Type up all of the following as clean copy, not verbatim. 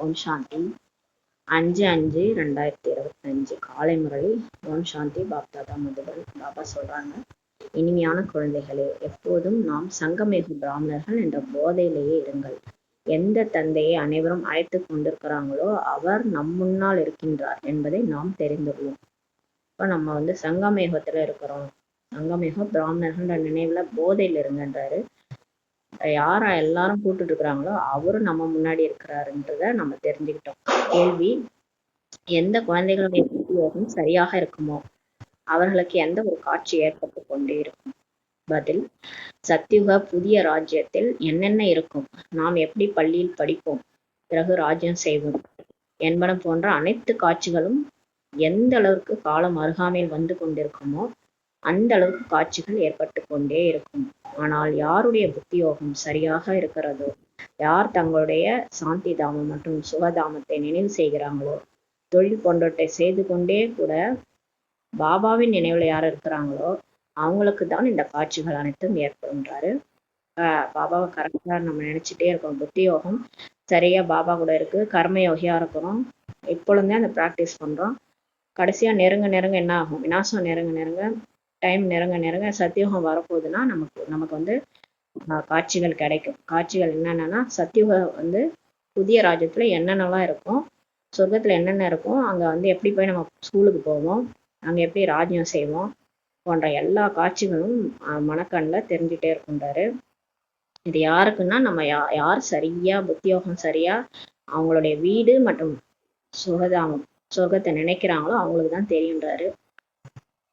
ஓம் சாந்தி. 5/5/2025 காலை முரளி. ஓம் சாந்தி. பாப்தாதா மதுபன். பாபா சொல்றாங்க, இனிமையான குழந்தைகளே, எப்போதும் நாம் சங்கமேக பிராமணர்கள் என்ற போதையிலேயே இருங்கள். எந்த தந்தையை அனைவரும் அழைத்து கொண்டிருக்கிறாங்களோ அவர் நம் முன்னால் இருக்கின்றார் என்பதை நாம் தெரிந்துள்ளோம். இப்ப நம்ம சங்கமேகத்துல இருக்கிறோம். சங்கமேக பிராமணர்கள் நினைவுல போதையில இருங்கன்றாரு. யார எல்லாரும் கூப்பிட்டு இருக்கிறாங்களோ அவரும் நம்ம முன்னாடி இருக்கிறாருன்றத நம்ம தெரிஞ்சுக்கிட்டோம். கேள்வி: எந்த குழந்தைகளுடைய உத்தியோகம் சரியாக இருக்குமோ அவர்களுக்கு எந்த ஒரு காட்சி ஏற்பட்டு கொண்டே இருக்கும்? பதில்: சத்தியுக புதிய ராஜ்யத்தில் என்னென்ன இருக்கும், நாம் எப்படி பள்ளியில் படிப்போம், பிறகு ராஜ்யம் செய்வோம் என்பன போன்ற அனைத்து காட்சிகளும் எந்த அளவுக்கு காலம் அருகாமையில் வந்து கொண்டிருக்குமோ அந்த அளவுக்கு காட்சிகள் ஏற்பட்டு கொண்டே இருக்கும். ஆனால் யாருடைய புத்தியோகம் சரியாக இருக்கிறதோ, யார் தங்களுடைய சாந்தி தாமம் மற்றும் சுகதாமத்தை நினைவு செய்கிறாங்களோ, தொழில் போன்றவற்றை செய்து கொண்டே கூட பாபாவின் நினைவுல யார் இருக்கிறாங்களோ அவங்களுக்கு தான் இந்த காட்சிகள் அனைத்தும் ஏற்படுன்றாரு. பாபாவை கரெக்டா நம்ம நினைச்சிட்டே இருக்கோம். புத்தியோகம் சரியா பாபா கூட இருக்கு, கர்மயோகியா இருக்கிறோம், இப்பொழுதே அந்த பிராக்டிஸ் பண்றோம். கடைசியா நெருங்க நெருங்க என்ன ஆகும்? விநாசம் நெருங்க நெருங்க, டைம் நெருங்க நெருங்க சத்தியுகம் வரப்போகுதுன்னா நமக்கு காட்சிகள் கிடைக்கும். காட்சிகள் என்னென்னா, சத்தியுக புதிய ராஜ்யத்துல என்னென்னலாம் இருக்கும், சொர்க்கத்துல என்னென்ன இருக்கும், அங்க எப்படி போய் நம்ம ஸ்கூலுக்கு போவோம், அங்க எப்படி ராஜ்யம் செய்வோம் போன்ற எல்லா காட்சிகளும் மனக்கண்ணில் தெரிஞ்சுட்டே இருக்குன்றாரு. இது யாருக்குன்னா, நம்ம யார் சரியா புத்தியோகம் சரியா அவங்களுடைய வீடு மற்றும் சுகதாமம் சொர்க்கத்தை நினைக்கிறாங்களோ அவங்களுக்கு தான் தெரியுன்றாரு.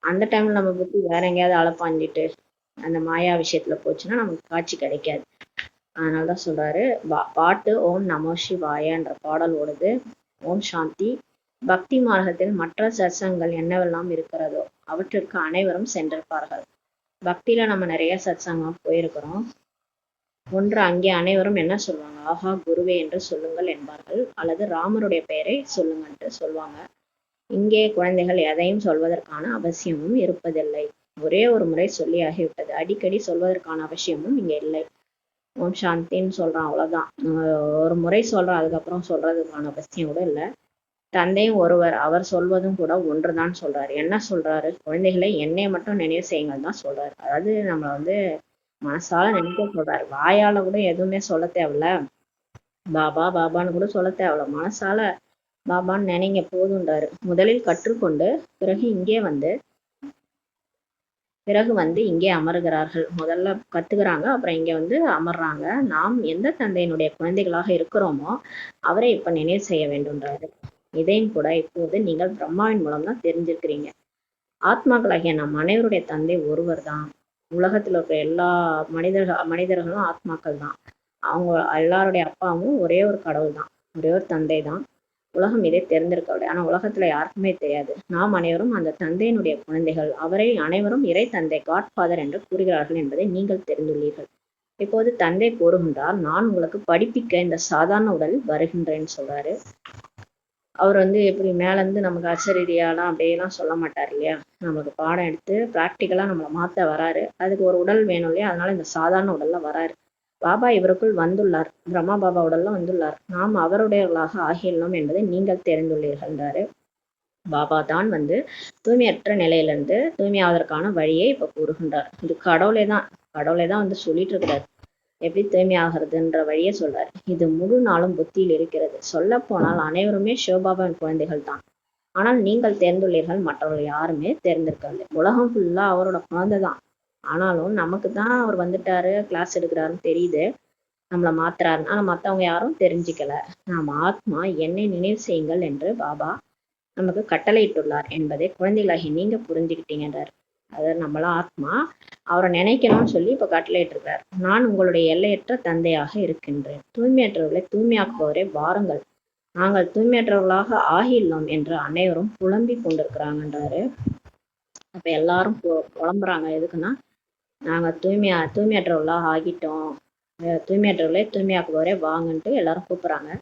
அந்த டைம்ல நம்ம புத்தி வேற எங்கேயாவது அலப்பாஞ்சிட்டு அந்த மாயா விஷயத்துல போச்சுன்னா நமக்கு காட்சி கிடைக்காது. அதனாலதான் சொல்றாரு. பாட்டு ஓம் நமோ சிவாயன்ற பாடல் ஓடுது. ஓம் சாந்தி. பக்தி மார்க்கத்தில் மற்ற சத்சங்கள் என்னவெல்லாம் இருக்கிறதோ அவற்றிற்கு அனைவரும் சென்றிருப்பார்கள். பக்தியில நம்ம நிறைய சத்சங்கம் போயிருக்கிறோம். ஒன்று, அங்கே அனைவரும் என்ன சொல்லுவாங்க? ஆஹா குருவே என்று சொல்லுங்கள் என்பார்கள், அல்லது ராமருடைய பெயரை சொல்லுங்கன்ட்டு சொல்லுவாங்க. இங்கே குழந்தைகள் எதையும் சொல்வதற்கான அவசியமும் இருப்பதில்லை. ஒரே ஒரு முறை சொல்லியாகிவிட்டது. அடிக்கடி சொல்வதற்கான அவசியமும் இங்க இல்லை. ஓம் சாந்தின்னு சொல்றான், அவ்வளவுதான். ஒரு முறை சொல்றான், அதுக்கப்புறம் சொல்றதுக்கான அவசியம் கூட இல்லை. தந்தையும் ஒருவர், அவர் சொல்வதும் கூட ஒன்றுதான் சொல்றாரு. என்ன சொல்றாரு? குழந்தைகளை என்னை மட்டும் நினைவு செய்யுங்கள் தான் சொல்றாரு. அதாவது நம்மள மனசால நினைக்க சொல்றாரு. வாயால கூட எதுவுமே சொல்ல தேவையில்ல, பாபா பாபான்னு கூட சொல்ல தேவையில்ல, மனசால பாபான்னு நினைங்க போதுன்றாரு. முதலில் கற்றுக்கொண்டு பிறகு இங்கே அமருகிறார்கள். முதல்ல கத்துக்கிறாங்க, அப்புறம் இங்க அமர்றாங்க. நாம் எந்த தந்தையினுடைய குழந்தைகளாக இருக்கிறோமோ அவரை இப்ப நினைவு செய்ய வேண்டும்ன்றாரு. இதையும் கூட இப்போது நீங்கள் பிரம்மாவின் மூலம் தான் தெரிஞ்சிருக்கிறீங்க. ஆத்மாக்களாகிய நம் அனைவருடைய தந்தை ஒருவர் தான். உலகத்துல இருக்கிற எல்லா மனிதர்களும் ஆத்மாக்கள் தான். அவங்க எல்லாருடைய அப்பாவும் ஒரே ஒரு கடவுள் தான், ஒரே ஒரு தந்தை தான். உலகம் இதை தெரிந்திருக்கவில்லை. ஆனா உலகத்துல யாருக்குமே தெரியாது. நாம் அனைவரும் அந்த தந்தையினுடைய குழந்தைகள். அவரை அனைவரும் இறை தந்தை, காட்ஃபாதர் என்று கூறுகிறார்கள் என்பதை நீங்கள் தெரிந்துள்ளீர்கள். இப்போது தந்தை கூறுகின்றார், நான் உங்களுக்கு படிப்பிக்க இந்த சாதாரண உடலில் வருகின்றேன்னு சொல்றாரு. அவர் எப்படி மேலேருந்து நமக்கு அசரீதியாலாம் அப்படியெல்லாம் சொல்ல மாட்டார் இல்லையா? நமக்கு பாடம் எடுத்து பிராக்டிக்கலா நம்மளை மாத்த வராரு. அதுக்கு ஒரு உடல் வேணும் இல்லையா? அதனால இந்த சாதாரண உடல்ல வராரு. பாபா இவருக்குள் வந்துள்ளார், பிரம்மா பாபா உடல்ல வந்துள்ளார். நாம் அவருடையவர்களாக ஆகியுள்ளோம் என்பதை நீங்கள் தெரிந்துள்ளீர்கள்ன்றாரு. பாபா தான் தூய்மையற்ற நிலையிலிருந்து தூய்மையாவதற்கான வழியை இப்ப கூறுகின்றார். இது கடவுளே தான் சொல்லிட்டு இருக்கிறார். எப்படி தூய்மையாகிறதுன்ற வழியை சொல்றாரு. இது முழு நாளும் புத்தியில் இருக்கிறது. சொல்ல போனால் அனைவருமே சிவபாபாவின் குழந்தைகள் தான். ஆனால் நீங்கள் தெரிந்துள்ளீர்கள், மற்றவர்கள் யாருமே தெரிந்திருக்கவில்லை. உலகம் ஃபுல்லா அவரோட குழந்தை தான். ஆனாலும் நமக்கு தான் அவர் வந்துட்டாரு, கிளாஸ் எடுக்கிறாருன்னு தெரியுது, நம்மளை மாத்துறாரு. ஆனா மத்தவங்க யாரும் தெரிஞ்சுக்கல. நாம் ஆத்மா, என்னை நினைவு செய்யுங்கள் என்று பாபா நமக்கு கட்டளையிட்டுள்ளார் என்பதை குழந்தைகளாகி நீங்க புரிஞ்சுக்கிட்டீங்கன்றார். அதாவது நம்மளாம் ஆத்மா, அவரை நினைக்கணும்னு சொல்லி இப்ப கட்டளையிட்டு இருக்கார். நான் உங்களுடைய எல்லையற்ற தந்தையாக இருக்கின்றேன். தூய்மையற்றவர்களை தூய்மையாக்குபவரே வாருங்கள், நாங்கள் தூய்மையற்றவர்களாக ஆகியுள்ளோம் என்று அனைவரும் புலம்பி கொண்டிருக்கிறாங்கன்றாரு. அப்ப எல்லாரும் புலம்புறாங்க. எதுக்குன்னா, நாங்க தூய்மையற்றவர்களாக ஆகிட்டோம், தூய்மையற்றவர்களை தூய்மையாக்குபவரே வாங்கன்ட்டு எல்லாரும் கூப்பிடுறாங்க.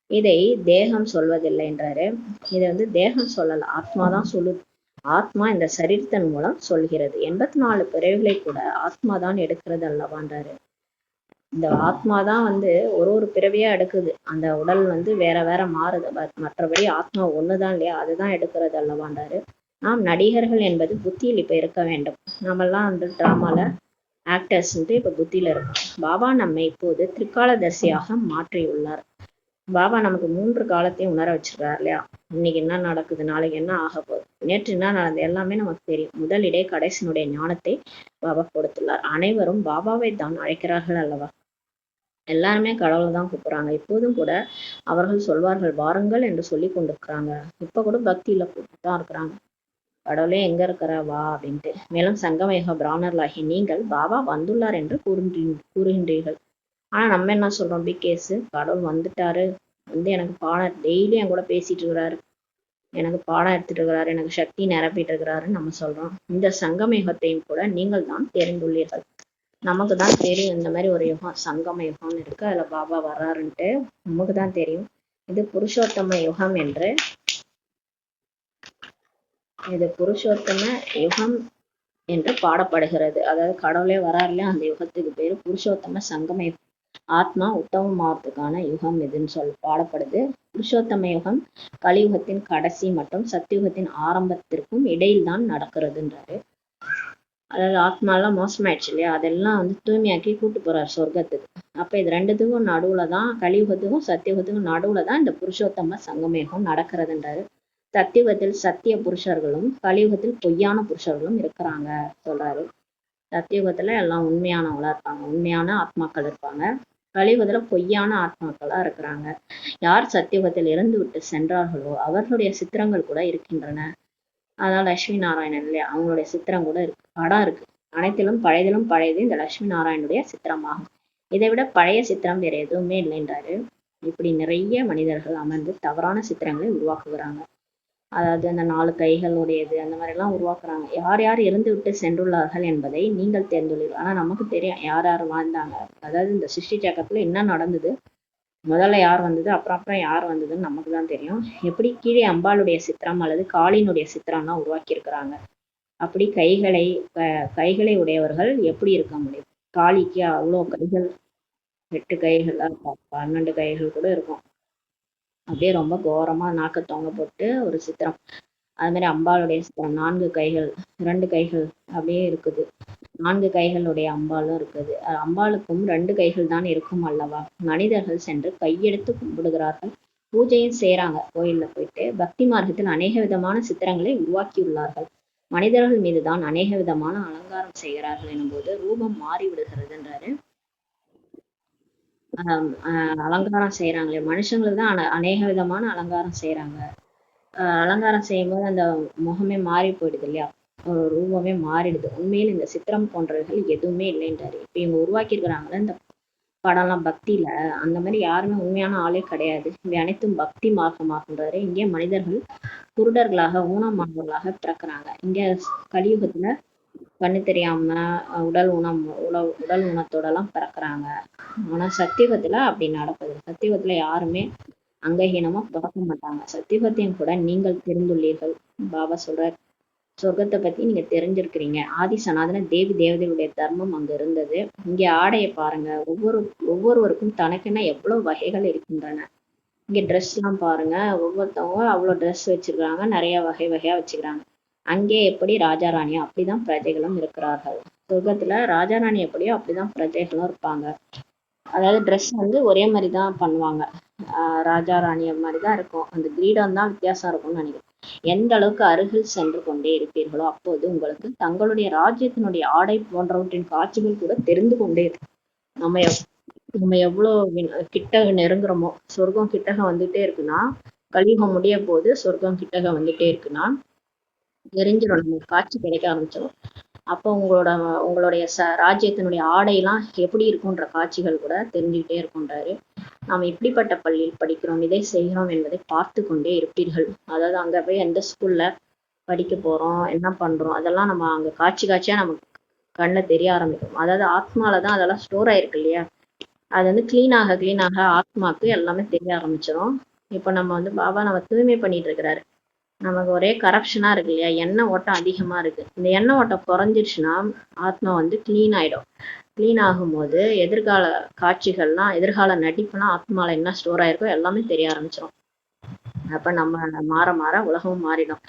இதை தேகம் சொல்வதில்லைன்றாரு. இது தேகம் சொல்லல, ஆத்மாதான் சொல்லுது. ஆத்மா இந்த சரீரத்தின் மூலம் சொல்கிறது. 84 பிறவிகளை கூட ஆத்மா தான் எடுக்கிறது அல்லவான்றாரு. இந்த ஆத்மா தான் வந்து ஒரு ஒரு பிறவியா எடுக்குது. அந்த உடல் வந்து வேற வேற மாறுது. மற்றபடி ஆத்மா ஒண்ணுதான் இல்லையா, அதுதான் எடுக்கிறது அல்லவான்றாரு. நாம் நடிகர்கள் என்பது புத்தியில் இப்ப இருக்க வேண்டும். நம்மெல்லாம் வந்து டிராமால ஆக்டர்ஸ்ன்ட்டு இப்ப புத்தியில இருக்கும். பாபா நம்மை இப்போது திரிகாலதர்சியாக மாற்றியுள்ளார். பாபா நமக்கு 3 காலத்தையும் உணர வச்சிருக்காரு இல்லையா. இன்னைக்கு என்ன நடக்குது, நாளைக்கு என்ன ஆக போகுது, நேற்று என்ன நடந்தது எல்லாமே நமக்கு தெரியும். முதலிடை கடைசியினுடைய ஞானத்தை பாபா கொடுத்துள்ளார். அனைவரும் பாபாவை தான் அழைக்கிறார்கள் அல்லவா. எல்லாருமே கடவுளை தான் கூப்பிடுறாங்க. இப்போதும் கூட அவர்கள் சொல்வார்கள் வாருங்கள் என்று சொல்லி கொண்டிருக்கிறாங்க. இப்ப கூட பக்தியில கூப்பிட்டு தான் இருக்கிறாங்க. கடவுளே எங்க இருக்கிற வா அப்படின்ட்டு. மேலும் சங்கமயுக பிராமணர்களாகி நீங்கள் பாபா வந்துள்ளார் என்று கூறுகின்றீர்கள். ஆனா நம்ம என்ன சொல்றோம், பிகேஸ் கடவுள் வந்துட்டாரு, வந்து எனக்கு பாடம் டெய்லி என் கூட பேசிட்டு இருக்கிறாரு, எனக்கு பாடம் எடுத்துட்டு இருக்கிறாரு, எனக்கு சக்தி நிரப்பிட்டு இருக்கிறாருன்னு நம்ம சொல்றோம். இந்த சங்கம யுகத்தையும் கூட நீங்கள் தான் தெரிந்துள்ளீர்கள். நமக்கு தான் தெரியும் இந்த மாதிரி ஒரு யுகம் சங்கம யுகம்னு இருக்கு, அதுல பாபா வர்றாருன்ட்டு நமக்கு தான் தெரியும். இது புருஷோத்தம யுகம் என்று, இது புருஷோத்தம யுகம் என்று பாடப்படுகிறது. அதாவது கடவுளே வராருல, அந்த யுகத்துக்கு பேரு புருஷோத்தம சங்கம யுகம். ஆத்மா உத்தமமாவதுக்கான யுகம் இதுன்னு பாடப்படுது. புருஷோத்தம யுகம் கலியுகத்தின் கடைசி மற்றும் சத்தியுகத்தின் ஆரம்பத்திற்கும் இடையில் தான் நடக்கிறதுன்றாரு. அதாவது ஆத்மா எல்லாம் மோசமாயிடுச்சு இல்லையா, அதெல்லாம் வந்து தூய்மையாக்கி கூட்டு போறாரு சொர்க்கத்துக்கு. அப்ப இது ரெண்டுத்துக்கும் நடுவுல தான், கலியுகத்துக்கும் சத்தியுகத்துக்கும் நடுவுல தான் இந்த புருஷோத்தம சங்கம யுகம் நடக்கிறதுன்றாரு. சத்தியுகத்தில் சத்திய புருஷர்களும் கலியுகத்தில் பொய்யான புருஷர்களும் இருக்கிறாங்க சொல்றாரு. சத்தியுகத்துல எல்லாம் உண்மையானவங்களா இருப்பாங்க, உண்மையான ஆத்மாக்கள் இருப்பாங்க. கலியுகத்துல பொய்யான ஆத்மாக்களா இருக்கிறாங்க. யார் சத்தியுகத்தில் இருந்து விட்டு சென்றார்களோ அவர்களுடைய சித்திரங்கள் கூட இருக்கின்றன. அதான் லட்சுமி நாராயணன் இல்லையா, அவங்களுடைய சித்திரம் கூட இருக்கு, படம் இருக்கு. அனைத்திலும் பழையதிலும் பழையது இந்த லட்சுமி நாராயணனுடைய சித்திரமாகும். இதை விட பழைய சித்திரம் வேற எதுவுமே இல்லைன்றாரு. இப்படி நிறைய மனிதர்கள் அமர்ந்து தவறான சித்திரங்களை உருவாக்குகிறாங்க. அதாவது அந்த 4 கைகளுடையது அந்த மாதிரி எல்லாம் உருவாக்குறாங்க. யார் யார் இருந்து விட்டு சென்றுள்ளார்கள் என்பதை நீங்கள் தெரிந்துள்ளீர்கள். ஆனா நமக்கு தெரியும் யார் யார் வாழ்ந்தாங்க. அதாவது இந்த சிருஷ்டி சக்கரத்துல என்ன நடந்தது, முதல்ல யார் வந்தது, அப்புறம் யார் வந்ததுன்னு நமக்கு தான் தெரியும். எப்படி கீழே அம்பாளுடைய சித்திரம் அல்லது காளியினுடைய சித்திரம்லாம் உருவாக்கி இருக்கிறாங்க. அப்படி கைகளை உடையவர்கள் எப்படி இருக்க முடியும். காளிக்கு அவ்வளோ கைகள், 8 கைகள் 12 கைகள் கூட இருக்கும். அப்படியே ரொம்ப கோரமா நாக்க தொங்க போட்டு ஒரு சித்திரம். அது மாதிரி அம்பாளுடைய சித்திரம் 4 கைகள் 2 கைகள் அப்படியே இருக்குது. 4 கைகளுடைய அம்பாலும் இருக்குது. அம்பாளுக்கும் 2 கைகள் தான் இருக்கும் அல்லவா. மனிதர்கள் சென்று கையெடுத்து கும்பிடுகிறார்கள், பூஜையும் செய்யறாங்க. கோயில்ல போயிட்டு பக்தி மார்க்கத்தில் அநேக விதமான சித்திரங்களை உருவாக்கியுள்ளார்கள். மனிதர்கள் மீதுதான் அநேக விதமான அலங்காரம் செய்கிறார்கள் எனும்போது ரூபம் மாறி விடுகிறதுன்றாரு. அலங்காரம் செய்யறாங்களே மனுஷங்களுக்கு தான் அநேக விதமான அலங்காரம் செய்யறாங்க. அலங்காரம் செய்யும்போது அந்த முகமே மாறி போயிடுது இல்லையா, ஒரு ரூபமே மாறிடுது. உண்மையில் இந்த சித்திரம் போன்றவைகள் எதுவுமே இல்லைன்றாரு. இப்ப இவங்க உருவாக்கி இருக்கிறாங்களே இந்த படம்லாம் பக்தியில, அந்த மாதிரி யாருமே உண்மையான ஆளே கிடையாது. இவை அனைத்தும் பக்தி மார்க்கமாகன்றாரு. இங்கே மனிதர்கள் குருடர்களாக ஊனமானவர்களாக பிறக்கிறாங்க. இங்க கலியுகத்துல கண்ணு தெரியாம உடல் ஊனத்தோட எல்லாம் பிறக்கிறாங்க. ஆனா சத்தியுகத்துல அப்படி நடக்குது. சத்தியுகத்துல யாருமே அங்கஹீனமா பிறக்க மாட்டாங்க. சத்தியுகத்தையும் கூட நீங்கள் தெரிந்துள்ளீர்கள். பாபா சொல்றார், சொர்க்கத்தை பத்தி நீங்க தெரிஞ்சிருக்கிறீங்க. ஆதி சனாதன தேவி தேவதைகளுடைய தர்மம் அங்க இருந்தது. இங்க ஆடையை பாருங்க, ஒவ்வொருவருக்கும் தனக்கென எவ்வளவு வகைகள் இருக்கின்றன. இங்க ட்ரெஸ் எல்லாம் பாருங்க, ஒவ்வொருத்தவங்க அவ்வளவு ட்ரெஸ் வச்சிருக்காங்க, நிறைய வகை வகையா வச்சுக்கிறாங்க. அங்கே எப்படி ராஜா ராணியோ அப்படிதான் பிரஜைகளும் இருக்கிறார்கள். சொர்க்கத்துல ராஜா ராணி எப்படியோ அப்படிதான் பிரஜைகளும் இருப்பாங்க. அதாவது ட்ரெஸ் வந்து ஒரே மாதிரி தான் பண்ணுவாங்க. ராஜா ராணிய மாதிரிதான் இருக்கும். அந்த கிரீடம் தான் வித்தியாசம் இருக்கும்னு நினைக்கிறேன். எந்த அளவுக்கு அருகில் சென்று கொண்டே இருப்பீர்களோ அப்போது உங்களுக்கு தங்களுடைய ராஜ்யத்தினுடைய ஆடை போன்றவற்றின் காட்சிகள் கூட தெரிந்து கொண்டே இருக்கும். நம்ம எவ்வளவு கிட்ட நெருங்குறோமோ, சொர்க்கம் கிட்டக வந்துட்டே இருக்குன்னா, கலியுகம் முடிய போது சொர்க்கம் கிட்டக வந்துட்டே இருக்குன்னா தெரிஞ்சிடும், நமக்கு காட்சி கிடைக்க ஆரம்பிச்சிடும். அப்போ உங்களுடைய ராஜ்யத்தினுடைய ஆடையெல்லாம் எப்படி இருக்குன்ற காட்சிகள் கூட தெரிஞ்சுக்கிட்டே இருக்குன்றாரு. நாம் இப்படிப்பட்ட பள்ளியில் படிக்கிறோம், இதை செய்கிறோம் என்பதை பார்த்து கொண்டே இருப்பீர்கள். அதாவது அங்க போய் எந்த ஸ்கூல்ல படிக்க போறோம், என்ன பண்றோம், அதெல்லாம் நம்ம அங்க காட்சியா நமக்கு கண்ணுல தெரிய ஆரம்பிக்கும். அதாவது ஆத்மாலதான் அதெல்லாம் ஸ்டோர் ஆயிருக்கு இல்லையா, அது வந்து கிளீனாக ஆத்மாக்கு எல்லாமே தெரிய ஆரம்பிச்சிடும். இப்ப நம்ம வந்து பாபா நம்ம தூய்மை பண்ணிட்டு இருக்கிறாரு. நமக்கு ஒரே கரப்ஷனா இருக்கு இல்லையா, எண்ணெய் ஓட்டம் அதிகமா இருக்கு. இந்த எண்ணெய் ஓட்டம் குறைஞ்சிருச்சுன்னா ஆத்மா வந்து கிளீன் ஆயிடும். கிளீன் ஆகும்போது எதிர்கால காட்சிகள்லாம், எதிர்கால நடிப்புலாம் ஆத்மால என்ன ஸ்டோர் ஆயிருக்கோ எல்லாமே தெரிய ஆரம்பிச்சிடும். அப்ப நம்ம மாற மாற உலகமும் மாறிடும்.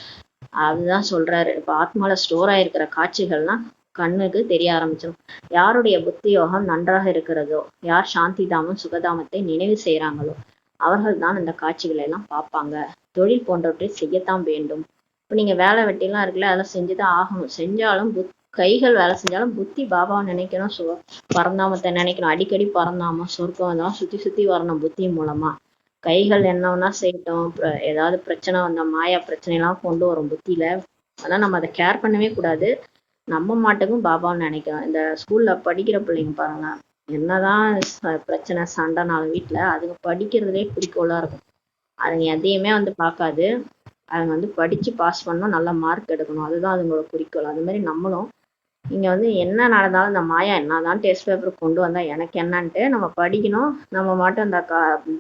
அதுதான் சொல்றாரு. இப்ப ஆத்மால ஸ்டோர் ஆயிருக்கிற காட்சிகள்லாம் கண்ணுக்கு தெரிய ஆரம்பிச்சிடும். யாருடைய புத்தி யோகம் நன்றாக இருக்கிறதோ, யார் சாந்தி தாமம் சுகதாமத்தை நினைவு செய்யறாங்களோ அவர்கள் தான் இந்த காட்சிகளை எல்லாம் பார்ப்பாங்க. தொழில் போன்றவற்றை செய்யத்தான் வேண்டும். இப்ப நீங்க வேலை வெட்டிலாம் இருக்குல்ல, அதெல்லாம் செஞ்சுதான் ஆகணும். செஞ்சாலும் கைகள் வேலை செஞ்சாலும் புத்தி பாபாவை நினைக்கணும், பரந்தாமத்தை நினைக்கணும். அடிக்கடி பரந்தாமம் சொர்க்கம் அதெல்லாம் சுத்தி சுத்தி வரணும் புத்தி மூலமா. கைகள் என்னன்னா செய்யட்டும், ஏதாவது பிரச்சனை வந்த மாயா பிரச்சனை எல்லாம் கொண்டு வரும் புத்தியில. ஆனா நம்ம அதை கேர் பண்ணவே கூடாது. நம்ம மாட்டுக்கும் பாபாவை நினைக்கணும். இந்த ஸ்கூல்ல படிக்கிற பிள்ளைங்க பாருங்க, என்னதான் பிரச்சனை சண்டைனாலும் வீட்டுல அதுங்க படிக்கிறதுலே குறிக்கோளா இருக்கும். அதுங்க எதையுமே பார்க்காது. அதுங்க படிச்சு பாஸ் பண்ணணும், நல்ல மார்க் எடுக்கணும், அதுதான் அதுங்களோட குறிக்கோள். அது மாதிரி நம்மளும் இங்க என்ன நடந்தாலும் இந்த மாயா என்னதான் டெஸ்ட் பேப்பர் கொண்டு வந்தா எனக்கு என்னன்ட்டு நம்ம படிக்கணும். நம்ம மட்டும் அந்த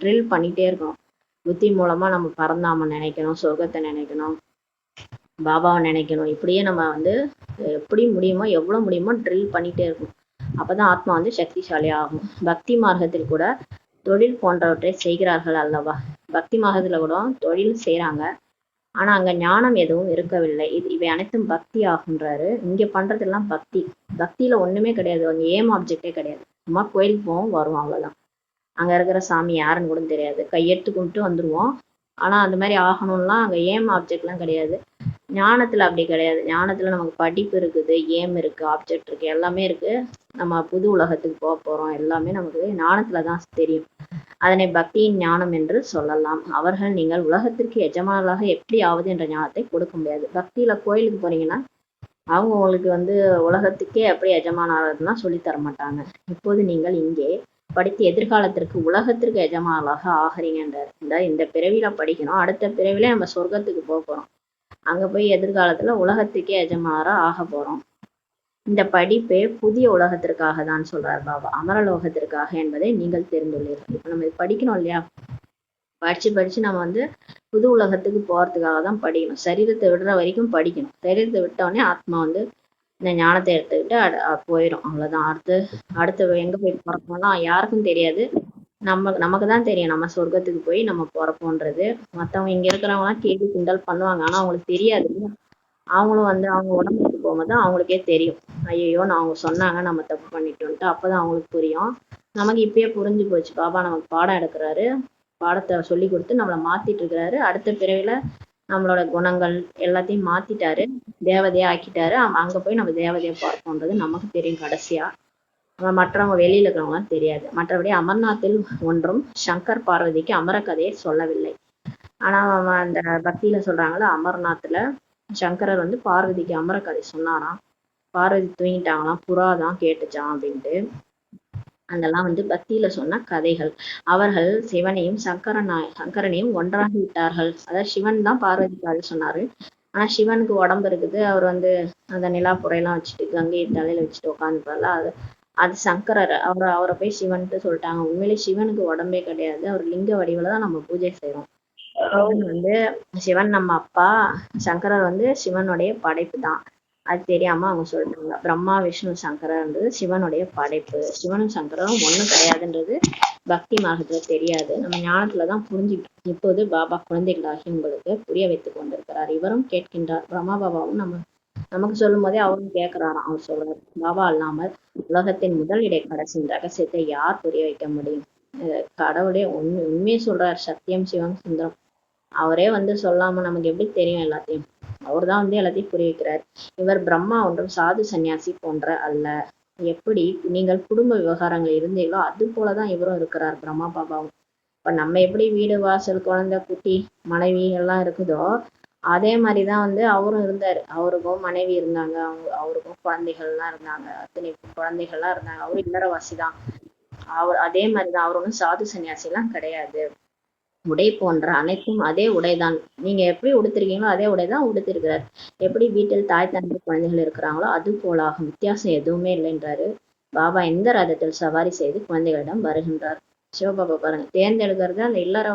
ட்ரில் பண்ணிட்டே இருக்கணும். புத்தி மூலமா நம்ம பரந்தாம நினைக்கணும், சொர்க்கத்தை நினைக்கணும், பாபாவை நினைக்கணும். இப்படியே நம்ம எப்படி முடியுமோ எவ்வளவு முடியுமோ ட்ரில் பண்ணிட்டே இருக்கணும். அப்பதான் ஆத்மா சக்திசாலி ஆகும். பக்தி மார்க்கத்தில் கூட தொழில் போன்றவற்றை செய்கிறார்கள் அல்லவா? பக்தி மார்க்கத்துல கூட தொழில் செய்யறாங்க. ஆனா அங்க ஞானம் எதுவும் இருக்கவில்லை. இவை அனைத்தும் பக்தி ஆகுன்றாரு. இங்க பண்றதெல்லாம் பக்தி. பக்தியில ஒண்ணுமே கிடையாது. அங்க ஏம் ஆப்ஜெக்டே கிடையாது. சும்மா கோயிலுக்கு போவோம் வருவோம், அவ்வளவுதான். அங்க இருக்கிற சாமி யாருன்னு கூட தெரியாது, கையெடுத்து கும்பிட்டு வந்துருவோம். ஆனா அந்த மாதிரி ஆகணும்லாம் அங்க ஏம் ஆப்ஜெக்ட் எல்லாம் கிடையாது. ஞானத்துல அப்படி கிடையாது. ஞானத்துல நமக்கு படிப்பு இருக்குது, ஏம் இருக்கு, ஆப்ஜெக்ட் இருக்கு, எல்லாமே இருக்கு. நம்ம புது உலகத்துக்கு போக போறோம், எல்லாமே நமக்கு ஞானத்துலதான் தெரியும். அதனை பக்தியின் ஞானம் என்று சொல்லலாம். அவர்கள் நீங்கள் உலகத்திற்கு எஜமானர்களாக எப்படி ஆவது என்ற ஞானத்தை கொடுக்க முடியாது. பக்தியில கோயிலுக்கு போறீங்கன்னா அவங்க உங்களுக்கு உலகத்துக்கே எப்படி எஜமானர்னா சொல்லி தர மாட்டாங்க. இப்போது நீங்கள் இங்கே படித்து எதிர்காலத்திற்கு உலகத்திற்கு எஜமானர்களாக ஆகிறீங்கன்றார். இந்த பிறவில படிக்கணும், அடுத்த பிறவில நம்ம சொர்க்கத்துக்கு போக போறோம். அங்க போய் எதிர்காலத்துல உலகத்துக்கே எஜமானரா ஆக போறோம். இந்த படிப்பே புதிய உலகத்திற்காக தான் சொல்றார் பாபா, அமரலோகத்திற்காக என்பதை நீங்கள் தெரிந்துள்ளீர்கள். இப்ப நம்ம படிக்கணும் இல்லையா? படிச்சு நம்ம புது உலகத்துக்கு போறதுக்காக தான் படிக்கணும். சரீரத்தை விடுற வரைக்கும் படிக்கணும். சரீரத்தை விட்டோடனே ஆத்மா இந்த ஞானத்தை எடுத்துக்கிட்டு போயிடும், அவ்வளவுதான். அடுத்து எங்க போய் பிறப்போம்னா யாருக்கும் தெரியாது. நமக்கு தான் தெரியும் நம்ம சொர்க்கத்துக்கு போய் நம்ம பிறப்போன்றது. மத்தவங்க இங்க இருக்கிறவங்க எல்லாம் கேள்வி கிண்டல் பண்ணுவாங்க, ஆனா அவங்களுக்கு தெரியாது. அவங்களும் அவங்க உடம்புக்கு போகும்போது அவங்களுக்கே தெரியும், ஐயோ நான் அவங்க சொன்னாங்க நம்ம தப்பு பண்ணிட்டோம்ட்டு. அப்பதான் அவங்களுக்கு புரியும். நமக்கு இப்பயே புரிஞ்சு போச்சு, பாபா நமக்கு பாடம் எடுக்கிறாரு, பாடத்தை சொல்லி கொடுத்து நம்மளை மாத்திட்டு இருக்கிறாரு. அடுத்த பிறவில நம்மளோட குணங்கள் எல்லாத்தையும் மாத்திட்டாரு, தேவதையா ஆக்கிட்டாரு. அங்க போய் நம்ம தேவதையா பார்ப்போன்றது நமக்கு தெரியும் கடைசியா. மற்றவங்க வெளியில இருக்கிறவங்க தெரியாது. மற்றபடி அமர்நாத்தில் ஒன்றும் சங்கர் பார்வதிக்கு அமர கதையை சொல்லவில்லை. ஆனா அந்த பக்தியில சொல்றாங்களா, அமர்நாத்ல சங்கரர் பார்வதிக்கு அமர கதை சொன்னாராம். பார்வதி தூங்கிட்டாங்களாம், புறாதான் கேட்டுச்சான் அப்படின்ட்டு. அதெல்லாம் பக்தியில சொன்ன கதைகள். அவர்கள் சிவனையும் சங்கரனையும் ஒன்றாக விட்டார்கள். அதாவது சிவன் தான் பார்வதிக்காக சொன்னாரு. ஆனா சிவனுக்கு உடம்பு இருக்குது, அவர் அந்த நிலா புறையெல்லாம் வச்சுட்டு கங்கையை தலையில வச்சுட்டு உட்காந்துப்பார்ல, அது சங்கரர். அவரை போய் சிவன்ட்டு சொல்லிட்டாங்க. உண்மையிலே சிவனுக்கு உடம்பே கிடையாது, அவர் லிங்க வடிவில தான் நம்ம பூஜை செய்யறோம். சிவன் நம்ம அப்பா, சங்கரர் சிவனுடைய படைப்பு தான். அது தெரியாம அவங்க சொல்றாங்க. பிரம்மா விஷ்ணு சங்கரன்றது சிவனுடைய படைப்பு. சிவனும் சங்கரரும் ஒண்ணும் கிடையாதுன்றது பக்தி மார்க்கத்துல தெரியாது, நம்ம ஞானத்துலதான் புரிஞ்சுக்கிட்டோம். இப்போது பாபா குழந்தைகளாகி உங்களுக்கு புரிய வைத்துக் கொண்டிருக்கிறார். இவரும் கேட்கின்றார். பிரம்மா பாபாவும் நமக்கு சொல்லும் போதே அவரும் கேட்கிறாராம். அவர் சொல்றாரு, பாபா அல்லாமல் உலகத்தின் முதல் இடை கடைசியின் ரகசியத்தை யார் புரிய வைக்க முடியும்? கடவுளே உண்மையை சொல்றார். சத்தியம் சிவம் சுந்தரம். அவரே சொல்லாம நமக்கு எப்படி தெரியும் எல்லாத்தையும்? அவர் தான் எல்லாத்தையும் புரிய வைக்கிறார். இவர் பிரம்மா ஒன்றும் சாது சன்னியாசி போன்ற அல்ல. எப்படி நீங்கள் குடும்ப விவகாரங்கள் இருந்தீங்களோ அது போலதான் இவரும் இருக்கிறார், பிரம்மா பாபாவும். இப்ப நம்ம எப்படி வீடு வாசல் குழந்தை குட்டி மனைவி எல்லாம் இருக்குதோ அதே மாதிரிதான் அவரும் இருந்தாரு. அவருக்கும் மனைவி இருந்தாங்க, அவருக்கும் குழந்தைகள்லாம் இருந்தாங்க, அத்தனை குழந்தைகள்லாம் இருந்தாங்க. அவரு இல்லறவாசிதான். அதே மாதிரிதான். அவர் ஒன்றும் சாது சன்னியாசி எல்லாம் கிடையாது. உடை போன்ற அனைத்தும் அதே உடைதான். நீங்க எப்படி உடுத்திருக்கீங்களோ அதே உடைதான் உடுத்திருக்கிறார். எப்படி வீட்டில் தாய் தந்தை குழந்தைகள் இருக்கிறாங்களோ அது போலாகும், வித்தியாசம் எதுவுமே இல்லைன்றாரு பாபா. எந்த ரதத்தில் சவாரி செய்து குழந்தைகளிடம் வருகின்றார். சிவபாபா பாருங்க, தேர்ந்தெடுக்கிறது அந்த இல்லற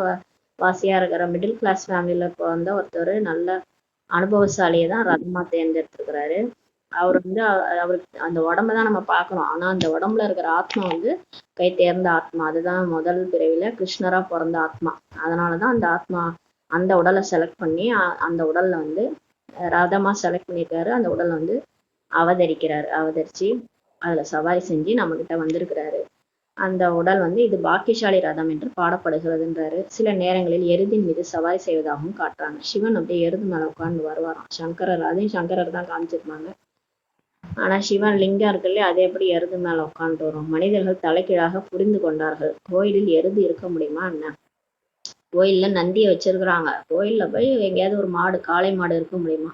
வாசியா இருக்கிற மிடில் கிளாஸ் ஃபேமிலியில வந்த ஒருத்தர் நல்ல அனுபவசாலியை தான் ரதமா தேர்ந்தெடுத்திருக்கிறாரு. அவர் வந்து அவருக்கு அந்த உடம்ப தான் நம்ம பார்க்கறோம். ஆனா அந்த உடம்புல இருக்கிற ஆத்மா வந்து கை தேர்ந்த ஆத்மா. அதுதான் முதல் பிறவில கிருஷ்ணரா பிறந்த ஆத்மா. அதனாலதான் அந்த ஆத்மா அந்த உடலை செலக்ட் பண்ணி அந்த உடல்ல வந்து ரதமா செலக்ட் பண்ணியிருக்காரு. அந்த உடலை வந்து அவதரிச்சு அதுல சவாரி செஞ்சு நம்ம கிட்ட வந்திருக்கிறாரு. அந்த உடல் வந்து இது பாக்கியசாலி ரதம் என்று பாடப்படுகிறதுன்றாரு. சில நேரங்களில் எருதின் மீது சவாரி செய்வதாகவும் காட்டுறாங்க. சிவன் அப்படியே எருது மேல உட்கார்ந்து வருவாராம். சங்கரர், அதையும் சங்கரர் தான் காமிச்சிருப்பாங்க. ஆனா சிவன் லிங்கம் இருக்குல்ல, அது எப்படி எருது மேல உட்காந்துட்டு வரும்? மனிதர்கள் தலைகீழாக புரிந்து கொண்டார்கள். கோயிலில் எருது இருக்க முடியுமா என்ன? கோயில்ல நந்தியை வச்சிருக்கிறாங்க. கோயில்ல போய் எங்கேயாவது ஒரு மாடு, காளை மாடு இருக்க முடியுமா?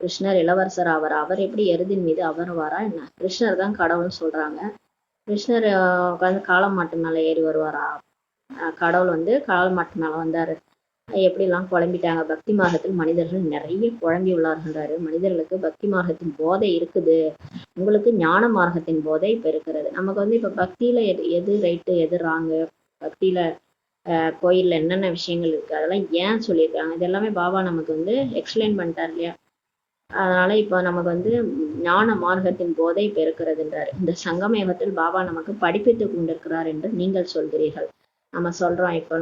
கிருஷ்ணர் இளவரசர் அவர் எப்படி எருதின் மீது அமருவாரா என்ன? கிருஷ்ணர் தான் கடவுள்னு சொல்றாங்க. கிருஷ்ணர் உட்காந்து காளை மாட்டு மேல ஏறி வருவாரா? கடவுள் வந்து காளை மாட்டு மேல வந்தாரு. எப்படிலாம் குழம்பிட்டாங்க. பக்தி மார்க்கத்தில் மனிதர்கள் நிறைய குழம்பி உள்ளார்கின்றாரு. மனிதர்களுக்கு பக்தி மார்க்கத்தின் போதை இருக்குது, உங்களுக்கு ஞான மார்க்கத்தின் போதை இப்ப இருக்கிறது. நமக்கு வந்து இப்ப பக்தியில எது ரைட்டு எது ராங்கு, பக்தியில கோயில்ல என்னென்ன விஷயங்கள் இருக்கு அதெல்லாம் ஏன் சொல்லியிருக்காங்க, இது எல்லாமே பாபா நமக்கு வந்து எக்ஸ்பிளைன் பண்ணிட்டார் இல்லையா? அதனால இப்ப நமக்கு வந்து ஞான மார்க்கத்தின் போதை இப்ப இருக்கிறதுன்றாரு. இந்த சங்கமயுகத்தில் பாபா நமக்கு படிப்பித்துக் கொண்டிருக்கிறார் என்று நீங்கள் சொல்கிறீர்கள். நம்ம சொல்றோம், இப்ப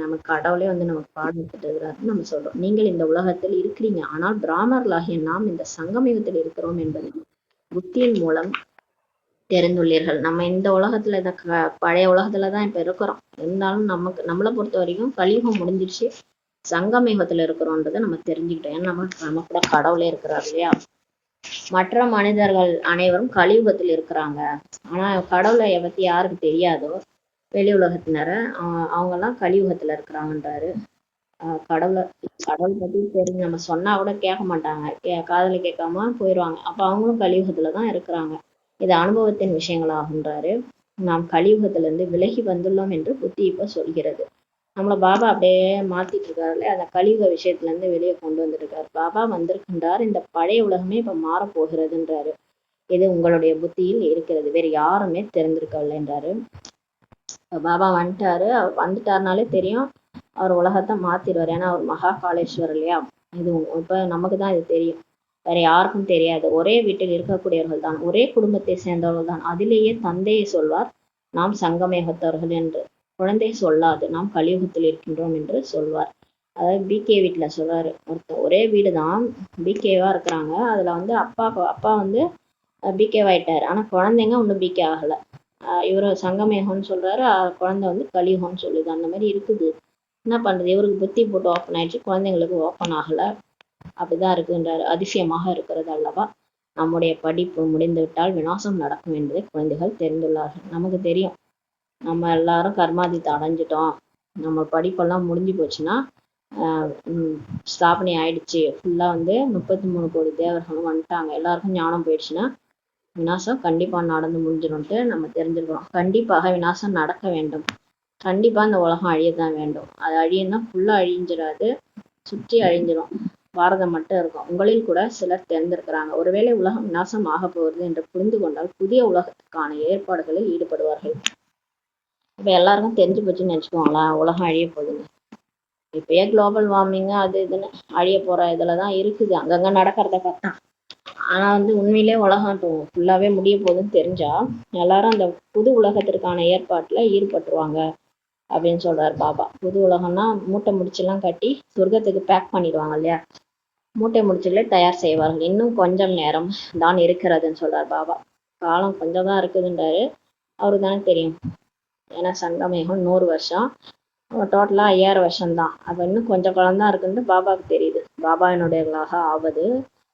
நம்ம கடவுளே வந்து நமக்கு பாடம் எடுத்துட்டு இருக்கிறாரு நம்ம சொல்றோம். நீங்கள் இந்த உலகத்தில் இருக்கிறீங்க, ஆனால் பிராமணர்களாகிய நாம் இந்த சங்கமயுகத்தில் இருக்கிறோம் என்பதை புத்தியின் மூலம் தெரிந்துள்ளீர்கள். நம்ம இந்த உலகத்துல இந்த பழைய உலகத்துலதான் இப்ப இருக்கிறோம். இருந்தாலும் நம்மளை பொறுத்த வரைக்கும் கலியுகம் முடிஞ்சிருச்சு, சங்கமயுகத்துல இருக்கிறோன்றதை நம்ம தெரிஞ்சுக்கிட்டோம். ஏன்னா நம்ம கூட கடவுளே இருக்கிறார் இல்லையா? மற்ற மனிதர்கள் அனைவரும் கலியுகத்தில் இருக்கிறாங்க. ஆனா கடவுளை பத்தி யாருக்கு தெரியாதோ வெளி உலகத்தினர அவங்க எல்லாம் கலியுகத்துல இருக்கிறாங்கன்றாரு. கடவுள் பத்தி தெரிஞ்சு நம்ம சொன்னா கூட கேட்க மாட்டாங்க, காதுல கேட்காம போயிடுவாங்க. அப்ப அவங்களும் கலியுகத்துலதான் இருக்கிறாங்க. இது அனுபவத்தின் விஷயங்களாகுன்றாரு. நாம் கலியுகத்திலிருந்து விலகி வந்துள்ளோம் என்று புத்தி இப்ப சொல்கிறது. நம்மள பாபா அப்படியே மாத்திட்டு இருக்காருல்ல, அந்த கலியுக விஷயத்துல இருந்து வெளியே கொண்டு வந்துட்டு இருக்காரு. பாபா வந்திருக்கின்றார், இந்த பழைய உலகமே இப்ப மாறப் போகிறதுன்றாரு. இது உங்களுடைய புத்தியில் இருக்கிறது, வேற யாருமே தெரிஞ்சிருக்கவில்லைன்றாரு. பாபா வந்துட்டாருனாலே தெரியும், அவர் உலகத்தை மாத்திடுவார். ஏன்னா அவர் மகா காலேஸ்வரர் இல்லையா? இது இப்ப நமக்கு தான் இது தெரியும், வேற யாருக்கும் தெரியாது. ஒரே வீட்டில் இருக்கக்கூடியவர்கள் தான், ஒரே குடும்பத்தை சேர்ந்தவர்கள் தான். அதிலேயே தந்தையை சொல்வார், நாம் சங்கமேகத்தவர்கள் என்று. குழந்தை சொல்லாது, நாம் கலியுகத்தில் இருக்கின்றோம் என்று சொல்வார். அதாவது பிகே வீட்டுல சொல்றாரு ஒருத்தர், ஒரே வீடு தான், பிகேவா இருக்கிறாங்க. அதுல வந்து அப்பா வந்து பிகேவாயிட்டாரு, ஆனா குழந்தைங்க ஒன்றும் பிகே ஆகல. இவரு சங்கமேகம்னு சொல்றாரு, குழந்தை வந்து கலியுகம்னு சொல்லுது. அந்த மாதிரி இருக்குது. என்ன பண்றது, இவருக்கு புத்தி போட்டு ஓப்பன் ஆயிடுச்சு, குழந்தைங்களுக்கு ஓப்பன் ஆகல. அப்படிதான் இருக்குன்றாரு. அதிசயமாக இருக்கிறது அல்லவா? நம்முடைய படிப்பு முடிந்து விட்டால் விநாசம் நடக்கும் என்பதை குழந்தைகள் தெரிந்துள்ளார்கள். நமக்கு தெரியும், நம்ம எல்லாரும் கர்மாதித்தை அடைஞ்சிட்டோம், நம்ம படிப்பெல்லாம் முடிஞ்சு போச்சுன்னா ஸ்தாபனை ஆயிடுச்சு, ஃபுல்லா வந்து 33 கோடி தேவர்களும் வந்துட்டாங்க, எல்லாருக்கும் ஞானம் போயிடுச்சுன்னா விநாசம் கண்டிப்பா நடந்து முடிஞ்சிடும்ட்டு நம்ம தெரிஞ்சிருக்கிறோம். கண்டிப்பாக விநாசம் நடக்க வேண்டும். கண்டிப்பா இந்த உலகம் அழியத்தான் வேண்டும். அது அழியன்னா ஃபுல்லா அழிஞ்சிடாது, சுற்றி அழிஞ்சிடும், பாரதம் மட்டும் இருக்கும். உங்களில் கூட சிலர் தெரிந்திருக்கிறாங்க. ஒருவேளை உலகம் விநாசம் ஆக போகிறது என்று புரிந்து கொண்டால் புதிய உலகத்துக்கான ஏற்பாடுகளில் ஈடுபடுவார்கள். இப்ப எல்லாருக்கும் தெரிஞ்சு போச்சுன்னு நினைச்சுக்கோங்களேன், உலகம் அழிய போகுதுன்னு. இப்பயே குளோபல் வார்மிங் அது இதுன்னு அழிய போற இதுலதான் இருக்குது, அங்கங்க நடக்கிறத பார்த்தா. ஆனா வந்து உண்மையிலே உலகம் ஃபுல்லாவே முடிய போகுதுன்னு தெரிஞ்சா எல்லாரும் அந்த புது உலகத்திற்கான ஏற்பாட்டுல ஈடுபட்டுருவாங்க அப்படின்னு சொல்றாரு பாபா. புது உலகம்னா மூட்டை முடிச்செல்லாம் கட்டி சொர்க்கத்துக்கு பேக் பண்ணிடுவாங்க இல்லையா? மூட்டை முடிச்சுகளே தயார் செய்வார்கள். இன்னும் கொஞ்சம் நேரம் தான் இருக்கிறதுன்னு சொல்றாரு பாபா. காலம் கொஞ்சம் தான் இருக்குதுன்றாரு, அவருக்கு தானே தெரியும். ஏன்னா சங்கமேகம் 100 வருஷம், டோட்டலா 5000 வருஷம்தான். அப்ப இன்னும் கொஞ்சம் காலம் தான் இருக்குன்னு பாபாவுக்கு தெரியுது. பாபாவினுடையவர்களாக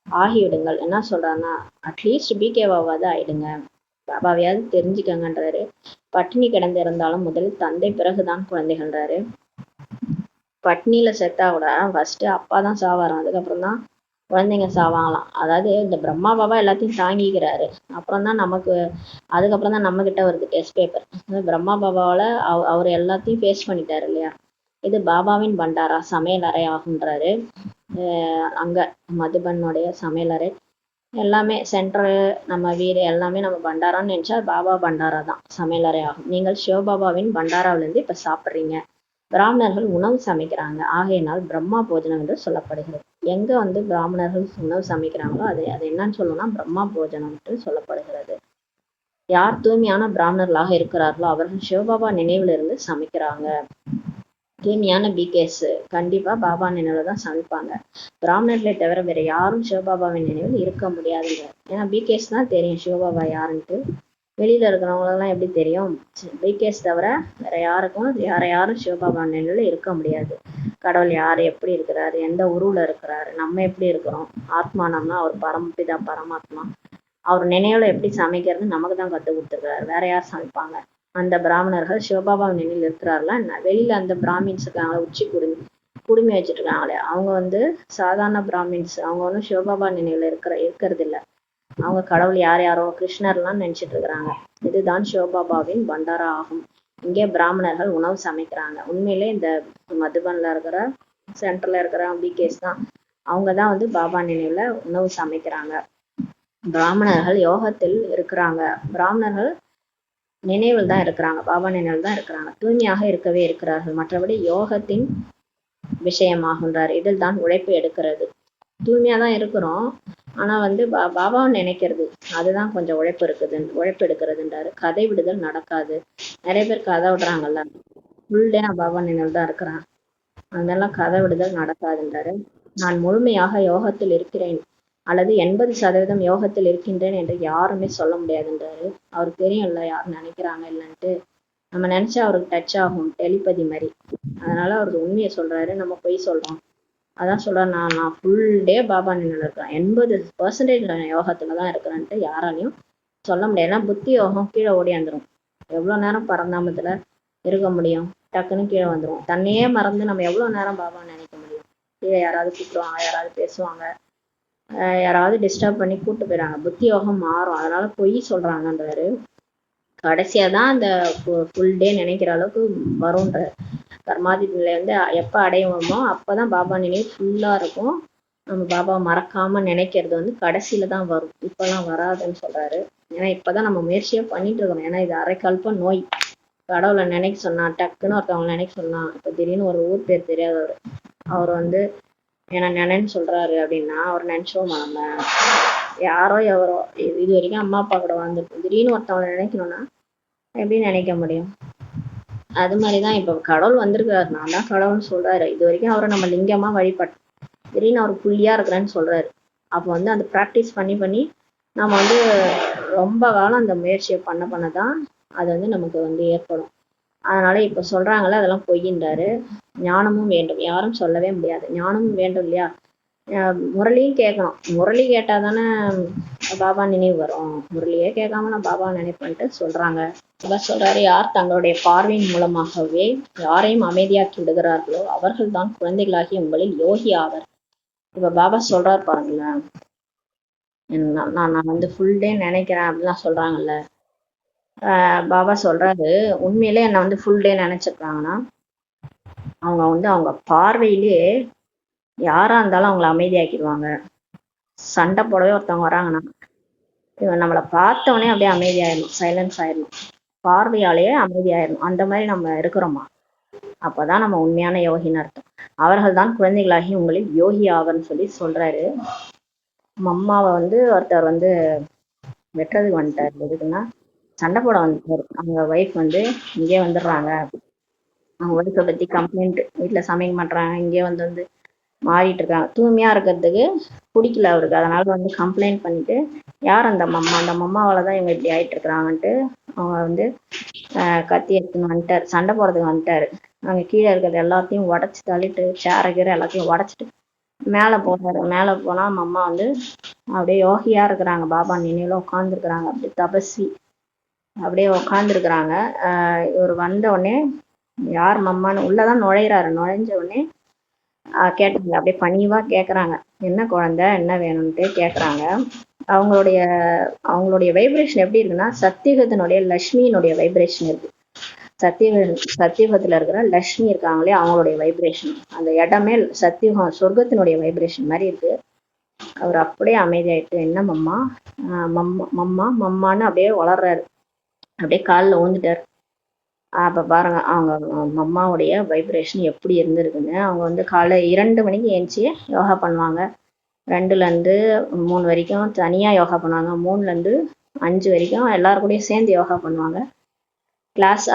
ஆகிவிடுங்கள். என்ன சொல்றாங்கன்னா, அட்லீஸ்ட் பிகேவாவது ஆயிடுங்க, பாபாவையாவது தெரிஞ்சுக்கங்கன்றாரு. பட்டினி கிடந்து இருந்தாலும் முதலில் தந்தை, பிறகுதான் குழந்தைகள்ன்றாரு. பட்னியில செத்தா கூட ஃபர்ஸ்ட் அப்பா தான் சாவாராம், அதுக்கப்புறம் தான் குழந்தைங்க சாவாங்களாம். அதாவது இந்த பிரம்மா பாபா எல்லாத்தையும் தாங்கிக்கிறாரு, அப்புறம் தான் நமக்கு, அதுக்கப்புறம் தான் நம்ம கிட்ட வருது டெஸ்ட் பேப்பர். பிரம்மா பாபாவால அவர் எல்லாத்தையும் ஃபேஸ் பண்ணிட்டாரு இல்லையா? இது பாபாவின் பண்டாரா, சமையலறை ஆகுன்றாரு. அங்க மதுபனுடைய சமையலறை எல்லாமே சென்டர், நம்ம வீடு எல்லாமே நம்ம பண்டாரான்னு நினைச்சா பாபா பண்டாரா தான் சமையலறை ஆகும். நீங்கள் சிவபாபாவின் பண்டாராவிலிருந்து இப்ப சாப்பிட்றீங்க. பிராமணர்கள் உணவு சமைக்கிறாங்க, ஆகையினால் பிரம்மா போஜனம் என்று சொல்லப்படுகிறது. எங்க வந்து பிராமணர்கள் உணவு சமைக்கிறாங்களோ அது என்னன்னு சொல்லணும்னா பிரம்மா போஜனம்ட்டு சொல்லப்படுகிறது. யார் தூய்மையான பிராமணர்களாக இருக்கிறார்களோ அவர்கள் சிவபாபா நினைவுல இருந்து சமைக்கிறாங்க. தூய்மையான பிகேஸ் கண்டிப்பா பாபா நினைவுல தான் சமைப்பாங்க. பிராமணர்களை தவிர வேற யாரும் சிவபாபாவின் நினைவில் இருக்க முடியாதுங்க. ஏன்னா பிகேஸ் தான் தெரியும் சிவபாபா யாருன்ட்டு. வெளியில இருக்கிறவங்களெல்லாம் எப்படி தெரியும்? பிகேஸ் தவிர வேற யாரும் சிவபாபா நினைவுல இருக்க முடியாது. கடவுள் யாரு, எப்படி இருக்கிறாரு, எந்த உருவுல இருக்கிறாரு, நம்ம எப்படி இருக்கிறோம், ஆத்மா நம்ம, அவர் பரமபிதா பரமாத்மா, அவர் நினைவுல எப்படி சமைக்கிறது நமக்கு தான் கற்றுக் கொடுத்துருக்காரு. வேற யார் சமைப்பாங்க? அந்த பிராமணர்கள் சிவபாபா நினைவில் இருக்கிறார்களா என்ன? வெளியில அந்த பிராமின்ஸ் இருக்காங்களே, உச்சி குடுமி வச்சுட்டு இருக்காங்களே, அவங்க வந்து சாதாரண பிராமின்ஸ். அவங்க ஒன்றும் சிவபாபா நினைவுல இருக்கிறது இல்லை. அவங்க கடவுள் யாரோ கிருஷ்ணர்லாம் நினைச்சிட்டு இருக்கிறாங்க. இதுதான் சிவபாபாவின் பண்டாரா ஆகும். இங்கே பிராமணர்கள் உணவு சமைக்கிறாங்க. உண்மையிலே இந்த மதுபன்ல இருக்கிற சென்டர்ல இருக்கிற பிகேஸ் தான், அவங்க தான் வந்து பாபா நினைவுல உணவு சமைக்கிறாங்க. பிராமணர்கள் யோகத்தில் இருக்கிறாங்க. பிராமணர்கள் நினைவில் தான் இருக்கிறாங்க, பாபா நினைவில் தான் இருக்கிறாங்க. தூய்மையாக இருக்கவே இருக்கிறார்கள். மற்றபடி யோகத்தின் விஷயமாகின்றார். இதில் தான் உழைப்பு எடுக்கிறது. தூய்மையா தான் இருக்கிறோம், ஆனா வந்து பாபாவை நினைக்கிறது அதுதான் கொஞ்சம் உழைப்பு எடுக்கிறதுன்றாரு. கதை விடுதல் நடக்காது. நிறைய பேர் கதை விடுறாங்கல்ல, ஃபுல் டே நான் பாபா நினைவில் தான் இருக்கிறேன், அதெல்லாம் கதை விடுதல் நடக்காதுன்றாரு. நான் முழுமையாக யோகத்தில் இருக்கிறேன் அல்லது 80% யோகத்தில் இருக்கின்றேன் என்று யாருமே சொல்ல முடியாதுன்றாரு. அவருக்கு தெரியும்ல யார் நினைக்கிறாங்க இல்லைன்ட்டு. நம்ம நினைச்சா அவருக்கு டச் ஆகும், டெலிபதி மாதிரி. அதனால அவருக்கு உண்மையை சொல்றாரு, நம்ம பொய் சொல்றோம். அதான் சொல்றேன், நான் ஃபுல் டே பாபா நினைவுல இருக்கிறேன், 80% யோகத்துல தான் இருக்கிறேன்ட்டு யாராலையும் சொல்ல முடியாது. ஏன்னா புத்தி யோகம் கீழே ஓடியாந்துரும். எவ்வளவு நேரம் பரந்தாமத்துல இருக்க முடியும்? டக்குன்னு கீழே வந்துடும். தன்னையே மறந்து நம்ம எவ்வளவு நேரம் பாபா நினைக்க முடியும்? கீழே யாராவது கூப்பிடுவாங்க, யாராவது பேசுவாங்க, யாராவது டிஸ்டர்ப் பண்ணி கூப்பிட்டு போயிடுறாங்க. புத்தி யோகம் மாறும். அதனால பொய் சொல்றாங்கன்றாரு. கடைசியா தான் அந்த ஃபுல் டே நினைக்கிற அளவுக்கு வரும்ன்ற. கர்மாதி நிலை வந்து எப்ப அடைவோமோ அப்பதான் பாபா நினைவு ஃபுல்லா இருக்கும். நம்ம பாபா மறக்காம நினைக்கிறது வந்து கடைசியில தான் வரும், இப்பெல்லாம் வராதுன்னு சொல்றாரு. ஏன்னா இப்பதான் நம்ம முயற்சியா பண்ணிட்டு இருக்கோம். ஏன்னா இது அரைக்கல்ப நோய். கடவுளை நினைக்க சொன்னா, டக்குன்னு ஒருத்தவங்களை நினைக்க சொன்னா, இப்ப திடீர்னு ஒரு ஊர் பேர் தெரியாதவர் அவர் வந்து என்ன நினைன்னு சொல்றாரு அப்படின்னா அவர் நினைச்சோம். நம்ம யாரோ எவரோ இது வரைக்கும் அம்மா அப்பா கூட வாழ்ந்துருக்கோம், திடீர்னு ஒருத்தவங்களை நினைக்கணும்னா எப்படி நினைக்க முடியும்? அது மாதிரிதான் இப்ப கடவுள் வந்திருக்காரு, நான் தான் கடவுள்னு சொல்றாரு. இது வரைக்கும் அவரை நம்ம லிங்கமா வழிபட்டோம், திடீர்னு அவர் புள்ளியா இருக்கிறேன்னு சொல்றாரு. அப்போ வந்து அந்த ப்ராக்டிஸ் பண்ணி நம்ம வந்து ரொம்ப காலம் அந்த முயற்சியை பண்ணதான் அது வந்து நமக்கு வந்து ஏற்படும். அதனால இப்ப சொல்றாங்கல்ல அதெல்லாம் பொய்யின்றாரு. ஞானமும் வேண்டும், யாரும் சொல்லவே முடியாது. ஞானமும் வேண்டும் இல்லையா? முரளியும் கேட்கணும். முரளி கேட்டாதானே பாபா நினைவு வரும். முரளியே கேட்காம நான் பாபா நினைப்பேன்ட்டு சொல்றாங்க. அவர் சொல்றாரு, யார் தங்களுடைய பார்வையின் மூலமாகவே யாரையும் அமைதியாக்கி விடுகிறார்களோ அவர்கள் தான் குழந்தைகளாகி உங்களில் யோகி ஆவர். இப்ப பாபா சொல்றாரு பாருங்களேன், நான் வந்து ஃபுல் டே நினைக்கிறேன் அப்படிலாம் சொல்றாங்கல்ல. பாபா சொல்றாரு, உண்மையிலே என்னை வந்து ஃபுல் டே நினைச்சிருக்காங்கன்னா அவங்க வந்து அவங்க பார்வையிலேயே யாரா இருந்தாலும் அவங்கள அமைதியாக்கிடுவாங்க. சண்டை போடவே ஒருத்தவங்க வராங்கன்னா இவன் நம்மளை பார்த்தவொடனே அப்படியே அமைதியாயிடணும், சைலன்ஸ் ஆயிடணும், பார்வையாலேயே அமைதியாயிடணும். அந்த மாதிரி நம்ம இருக்கிறோமா? அப்பதான் நம்ம உண்மையான யோகின்னு அர்த்தம். அவர்கள் தான் குழந்தைகளாகி உங்களில் யோகி ஆவர்னு சொல்றாரு. அம்மாவை வந்து ஒருத்தர் வந்து வெட்டுறதுக்கு வந்துட்டாரு. எதுக்குன்னா சண்டை போட வந்துட்டாரு. அவங்க ஒய்ஃப் வந்து இங்கே வந்துடுறாங்க, அவங்க ஒய்ஃபை பத்தி கம்ப்ளைண்ட், வீட்டுல சமைக்க மாட்டாங்க, இங்கே வந்து மாறிட்டு இருக்காங்க, தூய்மையா இருக்கிறதுக்கு பிடிக்கல அவருக்கு. அதனால வந்து கம்ப்ளைண்ட் பண்ணிட்டு யார் அந்த மம்மாவாலதான் இவங்க இப்படி ஆயிட்டு இருக்கிறாங்கன்ட்டு அவங்க வந்து கத்தி எடுத்துன்னு வந்துட்டாரு, சண்டை போடுறதுக்கு வந்துட்டாரு. அங்க கீழே இருக்கிறது எல்லாத்தையும் உடச்சு தள்ளிட்டு சேரை கீரை எல்லாத்தையும் உடச்சிட்டு மேல போனாரு. மேல போனா அம்மா வந்து அப்படியே யோகியா இருக்கிறாங்க, பாபா நினைவுல உட்காந்துருக்குறாங்க, அப்படியே தபஸ்வி அப்படியே உட்காந்துருக்குறாங்க. இவர் வந்த உடனே யார் மம்மான்னு உள்ளதான் நுழையிறாரு. நுழைஞ்ச உடனே கேட்டாங்க, அப்படியே பணிவா கேக்குறாங்க, என்ன குழந்தை, என்ன வேணும்ட்டு கேக்குறாங்க. அவங்களுடைய வைப்ரேஷன் எப்படி இருக்குன்னா சத்தியுகத்தினுடைய லட்சுமியினுடைய வைப்ரேஷன் இருக்கு. சத்தியுகத்துல இருக்கிற லட்சுமி இருக்காங்களே அவங்களுடைய வைப்ரேஷன், அந்த இடமே சத்தியுகம் சொர்க்கத்தினுடைய வைப்ரேஷன் மாதிரி இருக்கு. அவர் அப்படியே அமைதியாயிட்டு, என்ன மம்மா, மம்மான்னு அப்படியே வளர்றாரு. அப்படியே காலில் ஊந்துட்டாரு. அப்ப பாருங்க அவங்க அம்மாவுடைய வைப்ரேஷன் எப்படி இருந்திருக்குன்னு. அவங்க வந்து காலை 2 மணிக்கு ஏஞ்சி யோகா பண்ணுவாங்க. 2ல இருந்து 3 வரைக்கும் தனியா யோகா பண்ணுவாங்க. 3ல இருந்து 5 வரைக்கும் எல்லாரும் கூடயும் சேர்ந்து யோகா பண்ணுவாங்க.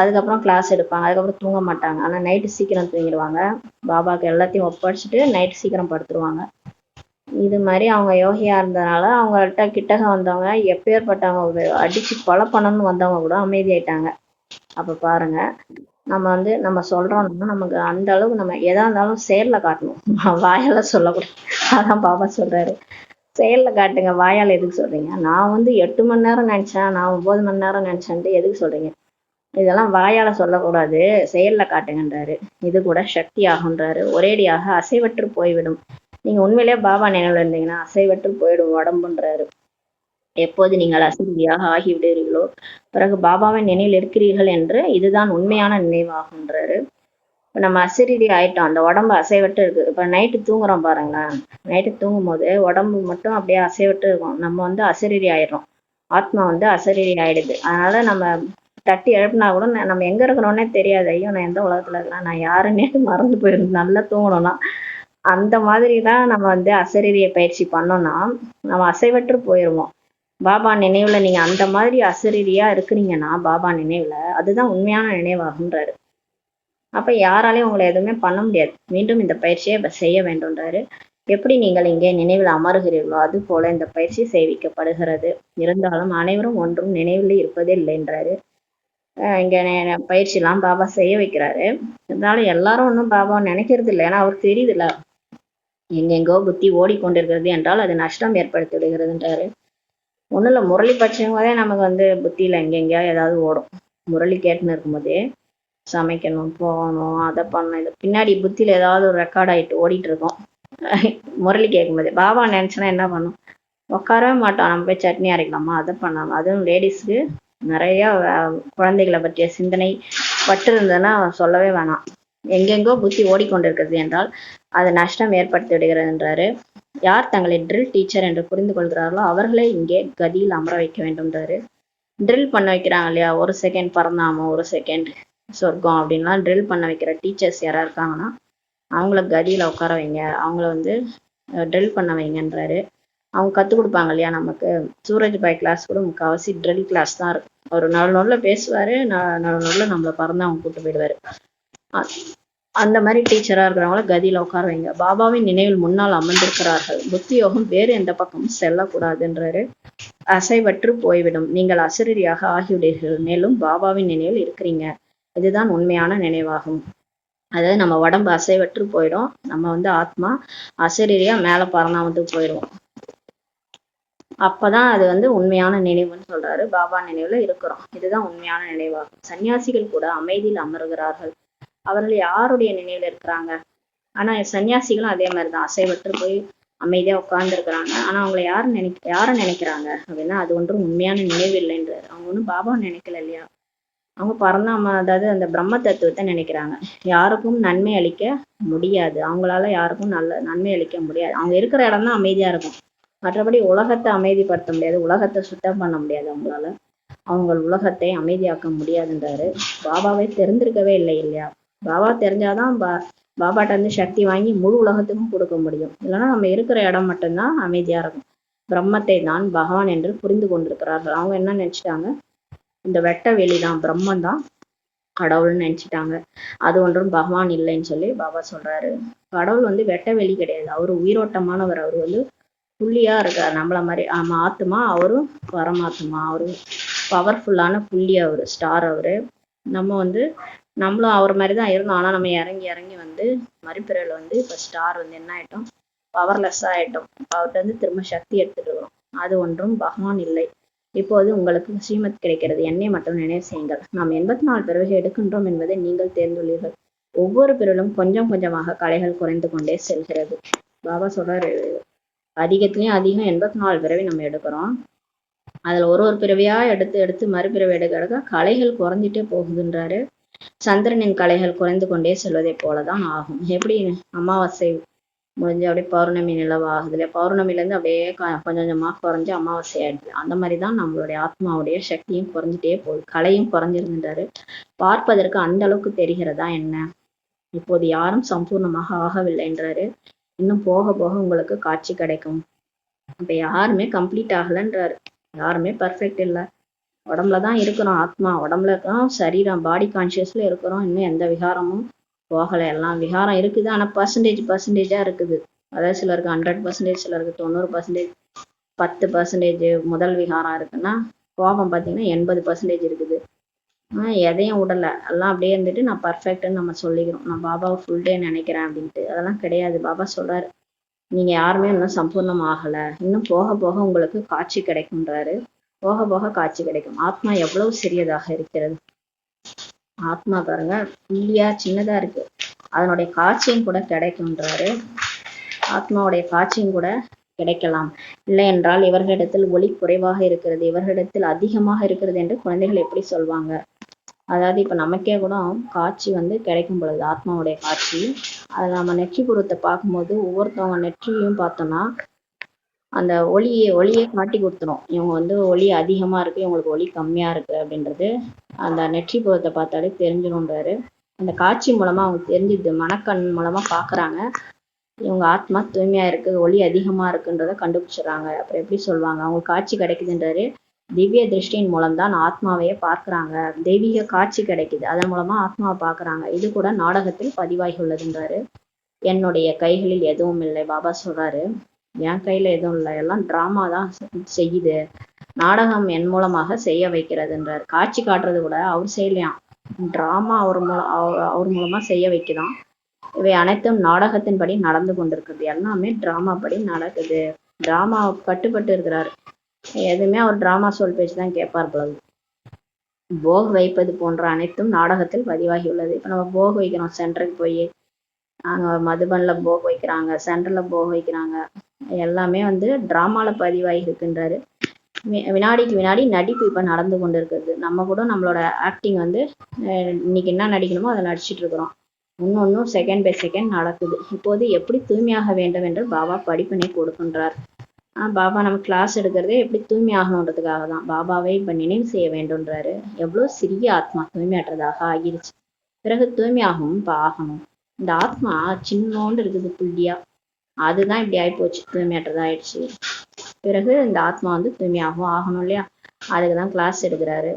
அதுக்கப்புறம் கிளாஸ் எடுப்பாங்க. அதுக்கப்புறம் தூங்க மாட்டாங்க. ஆனா நைட்டு சீக்கிரம் தூங்கிடுவாங்க. பாபாக்கு எல்லாத்தையும் ஒப்படைச்சிட்டு நைட்டு சீக்கிரம் படுத்துருவாங்க. இது மாதிரி அவங்க யோகியா இருந்ததுனால அவங்கள்ட்ட கிட்டக வந்தவங்க எப்பேற்பட்டவங்க அடிச்சு கொலை பண்ணணும்னு வந்தவங்க கூட அமைதியாயிட்டாங்க. அப்ப பாருங்க, நம்ம சொல்றோம்னா நமக்கு அந்த அளவுக்கு நம்ம எதா இருந்தாலும் செயல்ல காட்டணும். வாயால சொல்லக்கூடாது. அதான் பாபா சொல்றாரு, செயல்ல காட்டுங்க, வாயால எதுக்கு சொல்றீங்க? நான் 8 மணி நேரம் நினைச்சேன், நான் 9 மணி நேரம் நினைச்சேன்ட்டு எதுக்கு சொல்றீங்க? இதெல்லாம் வாயால சொல்லக்கூடாது, செயல்ல காட்டுங்கன்றாரு. இது கூட சக்தி ஆகுன்றாரு. ஒரேடியாக அசைவற்று போய்விடும். நீங்க உண்மையிலேயே பாபா நினைவுல இருந்தீங்கன்னா அசைவற்று போயிடும் உடம்புன்றாரு. எப்போது நீங்கள் அசதியாக ஆகிவிடுவீர்களோ பிறகு பாபாவின் நினைவில் இருக்கிறீர்கள் என்று இதுதான் உண்மையான நினைவாகுன்றாரு. இப்போ நம்ம அசரீரி ஆயிட்டோம், அந்த உடம்பு அசைவட்டு இருக்கு. இப்போ நைட்டு தூங்குறோம் பாருங்களேன், நைட்டு தூங்கும் போது உடம்பு மட்டும் அப்படியே அசைவட்டு இருக்கும். நம்ம அசரீரி ஆயிடுறோம், ஆத்மா அசரீரி ஆயிடுது. அதனால நம்ம தட்டி எழுப்பினா கூட நம்ம எங்க இருக்கிறோன்னே தெரியாது. ஐயோ நான் எந்த உலகத்துல இருக்கலாம், நான் யாருன்னே மறந்து போயிடும் நல்லா தூங்கணும்னா. அந்த மாதிரி தான் நம்ம அசரீரிய பயிற்சி பண்ணோம்னா நம்ம அசைவற்று போயிடுவோம். பாபா நினைவுல நீங்க அந்த மாதிரி அசரீரியா இருக்கிறீங்கன்னா பாபா நினைவுல அதுதான் உண்மையான நினைவாகுன்றாரு. அப்ப யாராலையும் உங்களை எதுவுமே பண்ண முடியாது. மீண்டும் இந்த பயிற்சியை செய்ய வேண்டும்ன்றாரு. எப்படி நீங்கள் இங்கே நினைவில் அமருகிறீர்களோ அது போல இந்த பயிற்சி செய்விக்கப்படுகிறது. இருந்தாலும் அனைவரும் ஒன்றும் நினைவில் இருப்பதே இல்லைன்றாரு. இங்க பயிற்சி எல்லாம் பாபா செய்ய வைக்கிறாரு. இருந்தாலும் எல்லாரும் ஒன்றும் பாபா நினைக்கிறது இல்லை. ஏன்னா அவருக்கு தெரியுதுல்ல, எங்கெங்கோ புத்தி ஓடிக்கொண்டிருக்கிறது என்றால் அது நஷ்டம் ஏற்படுத்தி விடுகிறதுன்றாரு. ஒன்றும் இல்லை, முரளி படிச்சும் போதே நமக்கு புத்தியில எங்கெங்கேயா ஏதாவது ஓடும். முரளி கேட்டுன்னு இருக்கும்போதே சமைக்கணும், போகணும், அதை பண்ணணும், இது பின்னாடி புத்தியில ஏதாவது ஒரு ரெக்கார்ட் ஆயிட்டு ஓடிட்டு இருக்கோம். முரளி கேட்கும்போது பாபா நினைச்சுன்னா என்ன பண்ணும்? உட்காரவே மாட்டோம். நம்ம போய் சட்னி அரைக்கலாமா, அதை பண்ணாமல். அதுவும் லேடிஸ்க்கு நிறைய குழந்தைகளை பற்றிய சிந்தனை பட்டு இருந்ததுன்னா சொல்லவே வேணாம். எங்கெங்கோ புத்தி ஓடிக்கொண்டிருக்கிறது என்றால் அது நஷ்டம் ஏற்படுத்தி விடுகிறதுன்றாரு. யார் தங்களை ட்ரில் டீச்சர் என்று புரிந்து கொள்கிறார்களோ அவர்களே இங்கே கதியில் அமர வைக்க வேண்டும்ன்றாரு. ட்ரில் பண்ண வைக்கிறாங்க இல்லையா, 1 செகண்ட் பரந்தாமம், 1 செகண்ட் சொர்க்கம் அப்படின்லாம் ட்ரில் பண்ண வைக்கிற டீச்சர்ஸ் யாரா இருக்காங்கன்னா அவங்கள கதியில உட்கார வைங்க, அவங்கள ட்ரில் பண்ண வைங்கன்றாரு. அவங்க கற்றுக் கொடுப்பாங்க இல்லையா நமக்கு. சூரஜ் பாய் கிளாஸ் கூட முக்கால்வாசி ட்ரில் கிளாஸ் தான் இருக்கு. அவர் நல்ல பேசுவாரு, நல்ல நம்மளை பறந்து அவங்க கூட்டு போயிடுவாரு. அந்த மாதிரி டீச்சரா இருக்கிறவங்கள கதியில உட்கார வைங்க. பாபாவின் நினைவில் முன்னால் அமர்ந்திருக்கிறார்கள். புத்தி யோகம் வேறு எந்த பக்கமும் செல்லக்கூடாதுன்றாரு. அசைவற்று போய்விடும், நீங்கள் அசரீரியாக ஆகிவிடுவீர்கள், மேலும் பாபாவின் நினைவில் இருக்கிறீங்க. இதுதான் உண்மையான நினைவாகும். அதாவது நம்ம உடம்பு அசைவற்று போயிடும், நம்ம ஆத்மா அசரீரியா மேல பரந்தாமத்துக்கு போயிடுவோம். அப்பதான் அது உண்மையான நினைவுன்னு சொல்றாரு. பாபா நினைவுல இருக்கிறோம், இதுதான் உண்மையான நினைவாகும். சன்னியாசிகள் கூட அமைதியில் அமர்கிறார்கள். அவர்கள் யாருடைய நினைவுல இருக்கிறாங்க? ஆனா சன்னியாசிகளும் அதே மாதிரிதான் அசைவற்று போய் அமைதியா உட்கார்ந்து இருக்கிறாங்க. ஆனா அவங்கள யார நினைக்கிறாங்க அப்படின்னா அது ஒன்றும் உண்மையான நினைவு இல்லைன்றாரு. அவங்க ஒன்றும் பாபா நினைக்கல இல்லையா, அவங்க பரந்தாம, அதாவது அந்த பிரம்ம தத்துவத்தை நினைக்கிறாங்க. யாருக்கும் நன்மை அளிக்க முடியாது, அவங்களால யாருக்கும் நன்மை அளிக்க முடியாது. அவங்க இருக்கிற இடம் தான் அமைதியா இருக்கும், மற்றபடி உலகத்தை அமைதிப்படுத்த முடியாது, உலகத்தை சுத்தம் பண்ண முடியாது அவங்களால. அவங்க உலகத்தை அமைதியாக்க முடியாதுன்றாரு. பாபாவை தெரிந்திருக்கவே இல்லை இல்லையா. பாபா தெரிஞ்சாதான் பாபாட்ட சக்தி வாங்கி முழு உலகத்துக்கும் கொடுக்க முடியும். இல்லைன்னா நம்ம இருக்கிற இடம் மட்டும்தான் அமைதியா இருக்கும். பிரம்மத்தை தான் பகவான் என்று புரிந்து கொண்டிருக்கிறார்கள். அவங்க என்ன நினைச்சிட்டாங்க, இந்த வெட்ட வெளிதான் பிரம்மன் தான் கடவுள்னு நினைச்சிட்டாங்க. அது ஒன்றும் பகவான் இல்லைன்னு சொல்லி பாபா சொல்றாரு. கடவுள் வெட்ட வெளி கிடையாது, அவரு உயிரோட்டமானவர். அவரு புள்ளியா இருக்கார் நம்மள மாதிரி. ஆமா, ஆத்மா, அவரும் பரமாத்மா, அவரு பவர்ஃபுல்லான புள்ளி, அவரு ஸ்டார். அவரு நம்மளும் அவர் மாதிரிதான் இருந்தோம். ஆனா நம்ம இறங்கி இறங்கி மறுபிறவில இப்ப ஸ்டார் என்ன ஆயிட்டோம், பவர்லெஸ்ஸா ஆயிட்டோம். அவர்கிட்ட திரும்ப சக்தி எடுத்துட்டு இருக்கிறோம். அது ஒன்றும் பகவான் இல்லை. இப்போது உங்களுக்கு ஸ்ரீமத் கிடைக்கிறது, என்னை மட்டும் நினைவு செய்யுங்கள். நாம் 84 பிறவிகள் எடுக்கின்றோம் என்பதை நீங்கள் தேர்ந்துள்ளீர்கள். ஒவ்வொரு பிறவிலும் கொஞ்சம் கொஞ்சமாக கலைகள் குறைந்து கொண்டே செல்கிறது. பாபா சொல்றாரு, அதிகத்திலயும் அதிகம் 84 பிறவி நம்ம எடுக்கிறோம். அதுல ஒரு பிறவியா எடுத்து எடுத்து மறுபிறவி எடுக்க கலைகள் குறைஞ்சிட்டே போகுதுன்றாரு. சந்திரனின் கலைகள் குறைந்து கொண்டே செல்வதை போலதான் ஆகும். எப்படி அமாவாசை முடிஞ்சு அப்படியே பௌர்ணமி நிலவு ஆகுது இல்லையா, பௌர்ணமிலேருந்து அப்படியே கொஞ்சம் கொஞ்சமா குறைஞ்சு அமாவாசை ஆயிடுது. அந்த மாதிரி தான் நம்மளுடைய ஆத்மாவுடைய சக்தியும் குறைஞ்சிட்டே போகுது, கலையும் குறைஞ்சிருந்தாரு. பார்ப்பதற்கு அந்த அளவுக்கு தெரிகிறதா என்ன? இப்போது யாரும் சம்பூர்ணமாக ஆகவில்லை என்றாரு. இன்னும் போக போக உங்களுக்கு காட்சி கிடைக்கும். இப்ப யாருமே கம்ப்ளீட் ஆகலைன்றாரு. யாருமே பர்ஃபெக்ட் இல்லை. உடம்புலதான் இருக்கிறோம், ஆத்மா உடம்புல தான், சரீரம் பாடி கான்சியஸ்ல இருக்கிறோம். இன்னும் எந்த விகாரமும் போகலை. எல்லாம் விகாரம் இருக்குது, ஆனா பர்சன்டேஜா இருக்குது. அதாவது சிலருக்கு 100%, சிலருக்கு 90%, 10% முதல் விகாரம் இருக்குன்னா, கோபம் பார்த்தீங்கன்னா 80% இருக்குது. எதையும் விடலை, எல்லாம் அப்படியே இருந்துட்டு நான் பர்ஃபெக்ட்னு நம்ம சொல்லிக்கிறோம். நான் பாபாவை ஃபுல் டே நினைக்கிறேன் அப்படின்ட்டு. அதெல்லாம் கிடையாது. பாபா சொல்றாரு, நீங்க யாருமே இன்னும் சம்பூர்ணம் ஆகல, இன்னும் போக போக உங்களுக்கு காட்சி கிடைக்கும்ன்றாரு. போக போக காட்சி கிடைக்கும். ஆத்மா எவ்வளவு சிறியதாக இருக்கிறது. ஆத்மா பாருங்க, புள்ளியா சின்னதா இருக்கு. அதனுடைய காட்சியும் கூட கிடைக்கும்ன்றாரு. ஆத்மாவுடைய காட்சியும் கூட கிடைக்கலாம். இல்லை என்றால் இவர்களிடத்தில் ஒளி குறைவாக இருக்கிறது, இவர்களிடத்தில் அதிகமாக இருக்கிறது என்று குழந்தைகள் எப்படி சொல்வாங்க? அதாவது இப்ப நமக்கே கூட காட்சி கிடைக்கும் பொழுது, ஆத்மாவுடைய காட்சி, அதை நம்ம நெற்றி புறத்தை பார்க்கும்போது ஒவ்வொருத்தவங்க நெற்றியும் பார்த்தோம்னா அந்த ஒளியை காட்டி கொடுத்துரும். இவங்க ஒளி அதிகமா இருக்கு, இவங்களுக்கு ஒளி கம்மியா இருக்கு அப்படின்றது அந்த நெற்றி புறத்தை பார்த்தாலே தெரிஞ்சிடும்ன்றாரு. அந்த காட்சி மூலமா அவங்க தெரிஞ்சுது, மனக்கண் மூலமா பாக்குறாங்க, இவங்க ஆத்மா தூய்மையா இருக்கு, ஒளி அதிகமா இருக்குன்றத கண்டுபிடிச்சிடுறாங்க. அப்புறம் எப்படி சொல்லுவாங்க, அவங்களுக்கு காட்சி கிடைக்குதுன்றாரு. திவ்ய திருஷ்டியின் மூலம்தான் ஆத்மாவையே பார்க்கிறாங்க. தெய்வீக காட்சி கிடைக்குது, அதன் மூலமா ஆத்மாவை பார்க்கறாங்க. இது கூட நாடகத்தில் பதிவாகி உள்ளதுன்றாரு. என்னுடைய கைகளில் எதுவும் இல்லை. பாபா சொல்றாரு, என் கையில எதுவும் இல்லை, எல்லாம் டிராமா தான் செய்யுது, நாடகம் என் மூலமாக செய்ய வைக்கிறதுன்றார். காட்சி காட்டுறது கூட அவர் செய்யலையாம், டிராமா அவர் மூலமா செய்ய வைக்குதான். இவை அனைத்தும் நாடகத்தின்படி நடந்து கொண்டிருக்குது. எல்லாமே டிராமா படி நடக்குது. டிராமா கட்டுப்பட்டு இருக்கிறாரு. எதுவுமே அவர் டிராமா சொல் பேச்சு தான் கேட்பார் போல. போக் வைப்பது போன்ற அனைத்தும் நாடகத்தில் பதிவாகி உள்ளது. இப்ப நம்ம போக் வைக்கிறோம், சென்டருக்கு போய் அங்க மதுபன்ல போக் வைக்கிறாங்க, சென்டர்ல போக் வைக்கிறாங்க, எல்லாமே டிராமால பதிவாகி இருக்கின்றாரு. வினாடிக்கு வினாடி நடிப்பு இப்ப நடந்து கொண்டு இருக்கிறது. நம்ம கூட நம்மளோட ஆக்டிங் இன்னைக்கு என்ன நடிக்கணுமோ அதை நடிச்சிட்டு இருக்கிறோம். இன்னொன்னும் செகண்ட் பை செகண்ட் நடக்குது. இப்போது எப்படி தூய்மையாக வேண்டும் என்று பாபா படிப்பினை கொடுக்கின்றார். பாபா நம்ம கிளாஸ் எடுக்கிறதே எப்படி தூய்மையாகணுன்றதுக்காக தான். பாபாவை இப்ப நினைவு செய்ய வேண்டும்ன்றாரு. எவ்வளவு சிறிய ஆத்மா தூய்மையற்றதாக ஆகிருச்சு, பிறகு தூய்மையாகவும் இப்ப ஆகணும். இந்த ஆத்மா சின்னோண்டு இருக்குது, புள்ளியா, அதுதான் இப்படி ஆயிப்போச்சு, தூய்மையற்றதா ஆயிடுச்சு. பிறகு இந்த ஆத்மா தூய்மையாகவும் ஆகணும் இல்லையா, அதுக்குதான் கிளாஸ் எடுக்கிறாரு.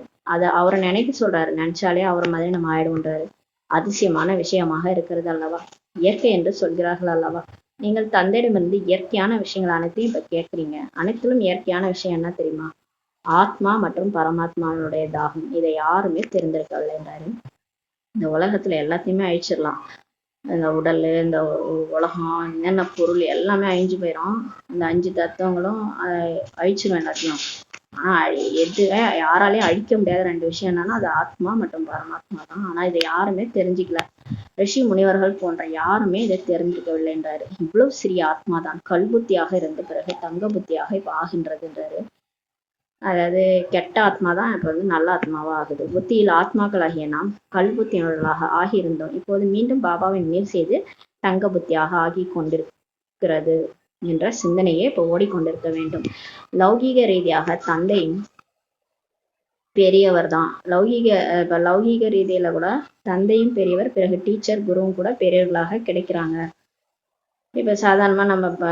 அவரை நினைக்க சொல்றாரு, நினைச்சாலே அவரை மாதிரி நம்ம ஆயிடும்ன்றாரு. அதிசயமான விஷயமாக இருக்கிறது அல்லவா, இயற்கை என்று சொல்கிறார்கள் அல்லவா. நீங்கள் தந்தையிடமிருந்து இயற்கையான விஷயங்கள் அனைத்தையும் இப்ப கேட்குறீங்க. அனைத்திலும் இயற்கையான விஷயம் என்ன தெரியுமா? ஆத்மா மற்றும் பரமாத்மாவுடைய தாகம். இதை யாருமே தெரிந்திருக்கவில்லை என்றாரு. இந்த உலகத்துல எல்லாத்தையுமே அழிச்சிடலாம். இந்த உடல், இந்த உலகம், என்னென்ன பொருள் எல்லாமே அழிஞ்சு போயிடும். இந்த 5 தத்துவங்களும் அழிச்சிடும் எல்லாத்தையும். ஆனா யாராலையும் அழிக்க முடியாத 2 விஷயம் என்னன்னா, அது ஆத்மா மற்றும் பரமாத்மா தான். ஆனா இதை யாருமே தெரிஞ்சுக்கல. ரிஷி முனிவர்கள் போன்ற யாருமே இதை தெரிஞ்சுக்கவில்லை என்றாரு. இவ்வளவு சிறிய ஆத்மா தான் கல்புத்தியாக இருந்த பிறகு தங்க புத்தியாக இப்ப ஆகின்றதுன்றாரு. அதாவது கெட்ட ஆத்மா தான் இப்ப நல்ல ஆத்மாவா ஆகுது. புத்தியில் ஆத்மாக்களாகிய நாம் கல்புத்தியினர்களாக ஆகியிருந்தோம். இப்போது மீண்டும் பாபாவை நினைவு செய்து தங்க புத்தியாக ஆகி கொண்டிருக்கிறது என்ற சிந்தனையே இப்ப ஓடிக்கொண்டிருக்க வேண்டும். லௌகீக ரீதியாக தந்தையும் பெரியவர் தான். லௌகீக ரீதியில கூட தந்தையும் பெரியவர், பிறகு டீச்சர் குருவும் கூட பெரியவர்களாக கிடைக்கிறாங்க. இப்ப சாதாரணமா நம்ம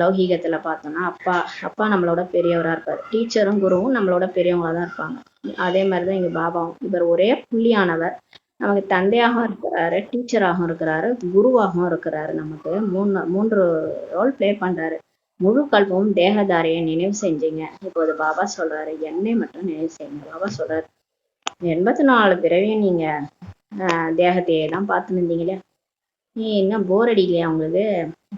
லௌகீகத்துல பார்த்தோம்னா அப்பா நம்மளோட பெரியவரா இருப்பாரு, டீச்சரும் குருவும் நம்மளோட பெரியவங்களா தான் இருப்பாங்க. அதே மாதிரிதான் இங்க பாபாவும். இவர் ஒரே புள்ளியானவர், நமக்கு தந்தையாகவும் இருக்கிறாரு, டீச்சராகவும் இருக்கிறாரு, குருவாகவும் இருக்கிறாரு. நமக்கு மூன்று ரோல் பிளே பண்றாரு. முழு கல்பமும் தேகதாரியை நினைவு செஞ்சீங்க. இப்போது பாபா சொல்றாரு, என்னை மட்டும் நினைவு செய்யுங்க. பாபா சொல்றாரு, 84 பிறவியும் நீங்க தேகத்தையே தான் பார்த்து இருந்தீங்களே, என்ன போர் அடிக்கலையா உங்களுக்கு?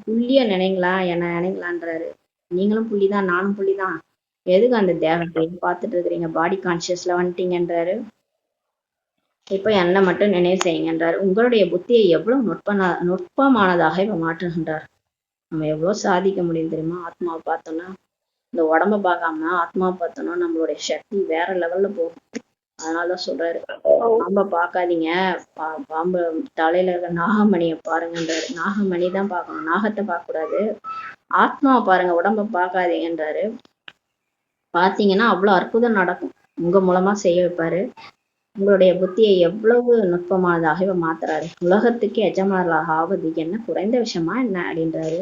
புள்ளிய நினைங்களா, என்ன நினைங்களான்றாரு. நீங்களும் புள்ளிதான், நானும் புள்ளிதான், எதுக்கு அந்த தேகத்தை பார்த்துட்டு இருக்கிறீங்க? பாடி கான்சியஸ்ல வந்துட்டீங்கன்றாரு. இப்ப என்னை மட்டும் நினைவு செய்யுங்கன்றார். உங்களுடைய புத்தியை எவ்வளவு நுட்பமானதாக இப்ப மாற்றுகின்றார். நம்ம எவ்வளவு சாதிக்க முடியும் தெரியுமா? ஆத்மாவை பார்த்தோம்னா, இந்த உடம்ப பார்க்காம ஆத்மாவை பார்த்தோம்னா நம்மளுடைய சக்தி வேற லெவல்ல போகும். அதனாலதான் சொல்றாரு, பாம்பை பார்க்காதீங்க, பாம்பு தலையில இருக்க நாகமணியை பாருங்கன்றாரு. நாகமணி தான் பார்க்கணும், நாகத்தை பார்க்க கூடாது. ஆத்மாவை பாருங்க, உடம்ப பார்க்காதீங்கன்றாரு. பாத்தீங்கன்னா அவ்வளவு அற்புதம் நடக்கும். உங்க மூலமா செய்ய வைப்பாரு. உங்களுடைய புத்தியை எவ்வளவு நுட்பமானதாக இவர் மாத்துறாரு. உலகத்துக்கு எஜமானர்களாக ஆவது என்ன குறைந்த விஷயமா என்ன அப்படின்றாரு.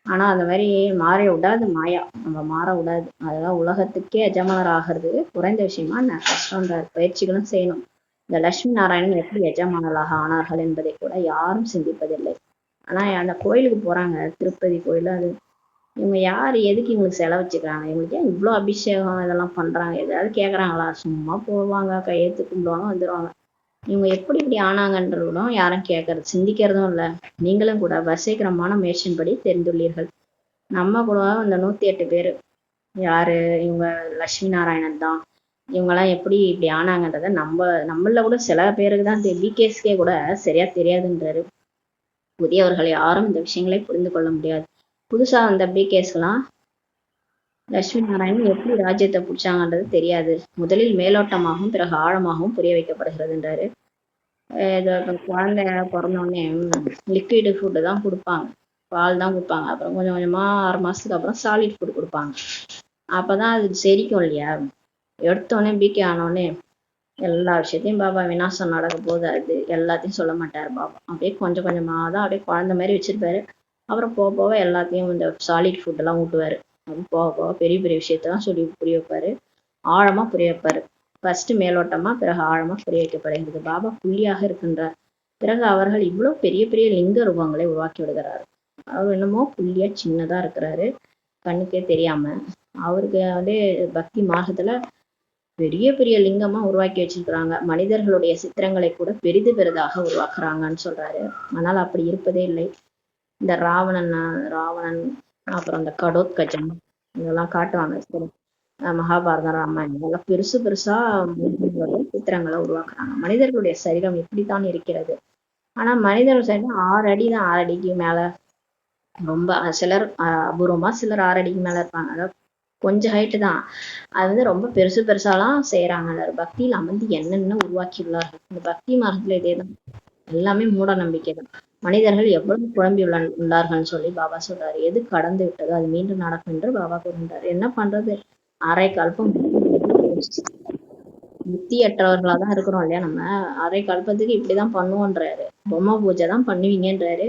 ஆனா அந்த மாதிரி மாற விடாது மாயா, நம்ம மாற விடாது. அதெல்லாம் உலகத்துக்கே எஜமானர் ஆகிறது குறைந்த விஷயமா என்ன கஷ்டம்ன்றாரு. பயிற்சிகளும் செய்யணும். இந்த லட்சுமி நாராயணன் எப்படி எஜமானர்களாக ஆனார்கள் என்பதை கூட யாரும் சிந்திப்பதில்லை. ஆனா அந்த கோயிலுக்கு போறாங்க, திருப்பதி கோயில். அது இவங்க யாரு, எதுக்கு இவங்களுக்கு செலவு வச்சுக்கிறாங்க, இவங்களுக்கு ஏன் இவ்வளவு அபிஷேகம் இதெல்லாம் பண்றாங்க, ஏதாவது கேக்குறாங்களா? சும்மா போவாங்க, கையெழுத்து கும்பிடுவாங்க, வந்துடுவாங்க. இவங்க எப்படி இப்படி ஆனாங்கன்றதும் யாரும் கேட்கறது சிந்திக்கிறதும் இல்ல. நீங்களும் கூட வசீகரமான முயற்சியின்படி தெரிந்துள்ளீர்கள். நம்ம கூட இந்த 108 பேரு யாரு, இவங்க லட்சுமி நாராயணன் தான். இவங்கெல்லாம் எப்படி இப்படி ஆனாங்கன்றத நம்மள கூட சில பேருக்கு தான் பிகேஸ்கே கூட சரியா தெரியாதுன்றாரு. புதியவர்கள் யாரும் இந்த விஷயங்களை புரிந்து கொள்ள முடியாது. புதுசா வந்த பிகேஸ்லாம் லட்சுமி நாராயணன் எப்படி ராஜ்யத்தை பிடிச்சாங்கன்றது தெரியாது. முதலில் மேலோட்டமாகவும் பிறகு ஆழமாகவும் புரிய வைக்கப்படுகிறதுன்றாரு. குழந்தை பிறந்தோடனே லிக்விடு ஃபுட்டு தான் கொடுப்பாங்க, பால் தான் கொடுப்பாங்க. அப்புறம் கொஞ்சம் கொஞ்சமா 6 மாசத்துக்கு அப்புறம் சாலிட் ஃபுட் கொடுப்பாங்க. அப்பதான் அது செரிக்கும் இல்லையா. எடுத்தோடனே பிகே ஆனோடனே எல்லா விஷயத்தையும் பாபா விநாசம் நடக்க போகுது, அது எல்லாத்தையும் சொல்ல மாட்டாரு பாபா. அப்படியே கொஞ்சம் கொஞ்சமா தான் அப்படியே குழந்தை மாதிரி வச்சிருப்பாரு. அப்புறம் போக போக எல்லாத்தையும் இந்த சாலிட் ஃபுட் எல்லாம் ஊட்டுவாரு. அப்படி போக போக பெரிய பெரிய விஷயத்தான் சொல்லி புரிய வைப்பாரு, ஆழமா புரிய வைப்பாரு. ஃபர்ஸ்ட் மேலோட்டமா பிறகு ஆழமா புரிய வைக்கப்படுகிறது. பாபா புள்ளியாக இருக்கின்றார். பிறகு அவர்கள் இவ்வளவு பெரிய பெரிய லிங்க ரூபங்களை உருவாக்கி விடுகிறார். அவர் என்னமோ புள்ளியா சின்னதா இருக்கிறாரு, கண்ணுக்கே தெரியாம. அவருக்கு வந்து பக்தி மார்க்கத்துல பெரிய பெரிய லிங்கமா உருவாக்கி வச்சிருக்கிறாங்க. மனிதர்களுடைய சித்திரங்களை கூட பெரிது பெரிதாக உருவாக்குறாங்கன்னு சொல்றாரு. ஆனால் அப்படி இருப்பதே இல்லை. இந்த ராவணன் அப்புறம் இந்த கடோத்கஜன் இதெல்லாம் காட்டுவாங்க. சரி, மகாபாரதம், ராமாயணம் இதெல்லாம் பெருசு பெருசா மனிதர்களுடைய சித்திரங்களை உருவாக்குறாங்க. மனிதர்களுடைய சரீரம் இப்படித்தான் இருக்கிறது. ஆனா மனிதர்கள் சரீரம் 6 அடி தான், 6 அடிக்கு மேல. ரொம்ப சிலர் அபூர்வமா சிலர் 6 அடிக்கு மேல இருப்பாங்க. அதாவது கொஞ்சம் ஹைட்டு தான். அது வந்து ரொம்ப பெருசு பெருசாலாம் செய்யறாங்க. பக்தியில் அமர்ந்து என்னென்ன உருவாக்கியுள்ளார்கள். இந்த பக்தி மார்க்கத்துல இதேதான், எல்லாமே மூட நம்பிக்கை தான். மனிதர்கள் எவ்வளவு குழம்பி உள்ளார்கள்னு சொல்லி பாபா சொல்றாரு. எது கடந்து விட்டதோ அது மீண்டும் நடக்கும் என்று பாபா கூறுகின்றார். என்ன பண்றது, அரை கல்பம் புத்தியற்றவர்களா தான் இருக்கிறோம் இல்லையா. நம்ம அரை கல்பத்துக்கு இப்படிதான் பண்ணுவோன்றாரு. பொம்மை பூஜை தான் பண்ணுவீங்கன்றாரு.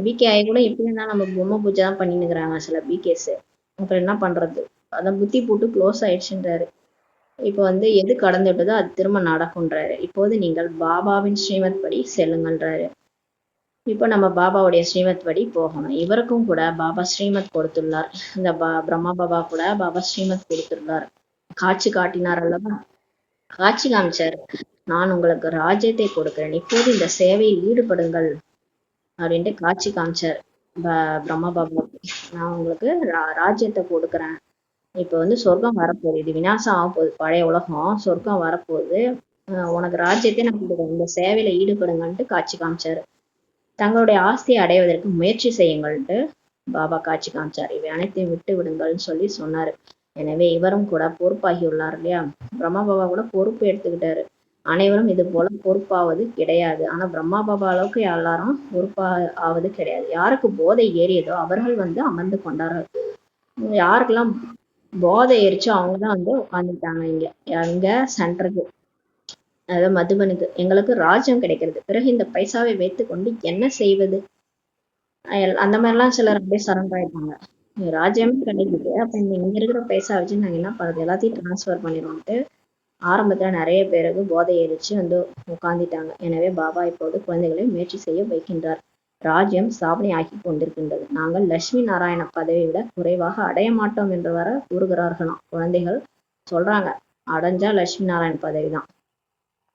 பிகே ஆகி கூட எப்படி இருந்தா நம்ம பொம்மை பூஜை தான் பண்ணினுக்கிறாங்க சில பிகேஸ். அப்புறம் என்ன பண்றது, அதான் புத்தி போட்டு க்ளோஸ் ஆயிடுச்சுன்றாரு. இப்போ வந்து எது கடந்து விட்டதோ அது திரும்ப நடக்கும்ன்றாரு. இப்போது நீங்கள் பாபாவின் ஸ்ரீமத் படி செல்லுங்கள்ன்றாரு. இப்போ நம்ம பாபாவுடைய ஸ்ரீமத் படி போகணும். இவருக்கும் கூட பாபா ஸ்ரீமத் கொடுத்துள்ளார். இந்த பிரம்மா பாபா கூட பாபா ஸ்ரீமத் கொடுத்துள்ளார். காட்சி காட்டினார் அல்லவா, காட்சி காமிச்சார். நான் உங்களுக்கு ராஜ்யத்தை கொடுக்கிறேன், இப்போது இந்த சேவையில் ஈடுபடுங்கள் அப்படின்ட்டு காட்சி காமிச்சார் பிரம்மா பாபா. நான் உங்களுக்கு ராஜ்யத்தை கொடுக்குறேன், இப்ப வந்து சொர்க்கம் வரப்போகுது, இது விநாசம் ஆக போகுது, பழைய உலகம் சொர்க்கம் வரப்போகுது, உனக்கு ராஜ்யத்தை நான் கொடுக்குறேன், இந்த சேவையில ஈடுபடுங்கன்ட்டு காட்சி காமிச்சாரு. தங்களுடைய ஆஸ்தியை அடைவதற்கு முயற்சி செய்யுங்கள்ட்டு பாபா காட்சி காமிச்சார். இவை அனைத்தையும் விட்டு விடுங்கள்னு சொல்லி சொன்னாரு. எனவே இவரும் கூட பொறுப்பாகி உள்ளார் இல்லையா. பிரம்மா பாபா கூட பொறுப்பு எடுத்துக்கிட்டாரு. அனைவரும் இது போல பொறுப்பாவது கிடையாது. ஆனா பிரம்மா பாபா அளவுக்கு எல்லாரும் பொறுப்பா ஆவது கிடையாது. யாருக்கு போதை ஏறியதோ அவர்கள் வந்து அமர்ந்து கொண்டார்கள். யாருக்கெல்லாம் போதை ஏறிச்சோ அவங்கதான் வந்து உட்காந்துட்டாங்க இங்க எங்க சென்டருக்கு, அதாவது மதுபனுக்கு. எங்களுக்கு ராஜ்யம் கிடைக்கிறது, பிறகு இந்த பைசாவை வைத்துக் கொண்டு என்ன செய்வது, அந்த மாதிரிலாம் சிலர் அப்படியே சரண்டர் ஆயிட்டாங்க. ராஜ்யமே கிடைக்குது, அப்ப இங்க இருக்கிற பைசா வச்சு நாங்க என்ன பண்றது, எல்லாத்தையும் டிரான்ஸ்பர் பண்ணிடுவோம்ட்டு ஆரம்பத்துல நிறைய பேருக்கு போதை ஏறிச்சு வந்து உட்கார்ந்துட்டாங்க. எனவே பாபா இப்போது குழந்தைகளை முயற்சி செய்ய வைக்கின்றார். ராஜ்யம் ஸ்தாபனை ஆகி கொண்டிருக்கின்றது. நாங்கள் லட்சுமி நாராயண பதவியை விட குறைவாக அடைய மாட்டோம் என்று வர கூறுகிறார்களாம் குழந்தைகள். சொல்றாங்க, அடைஞ்சா லட்சுமி நாராயண பதவி தான்,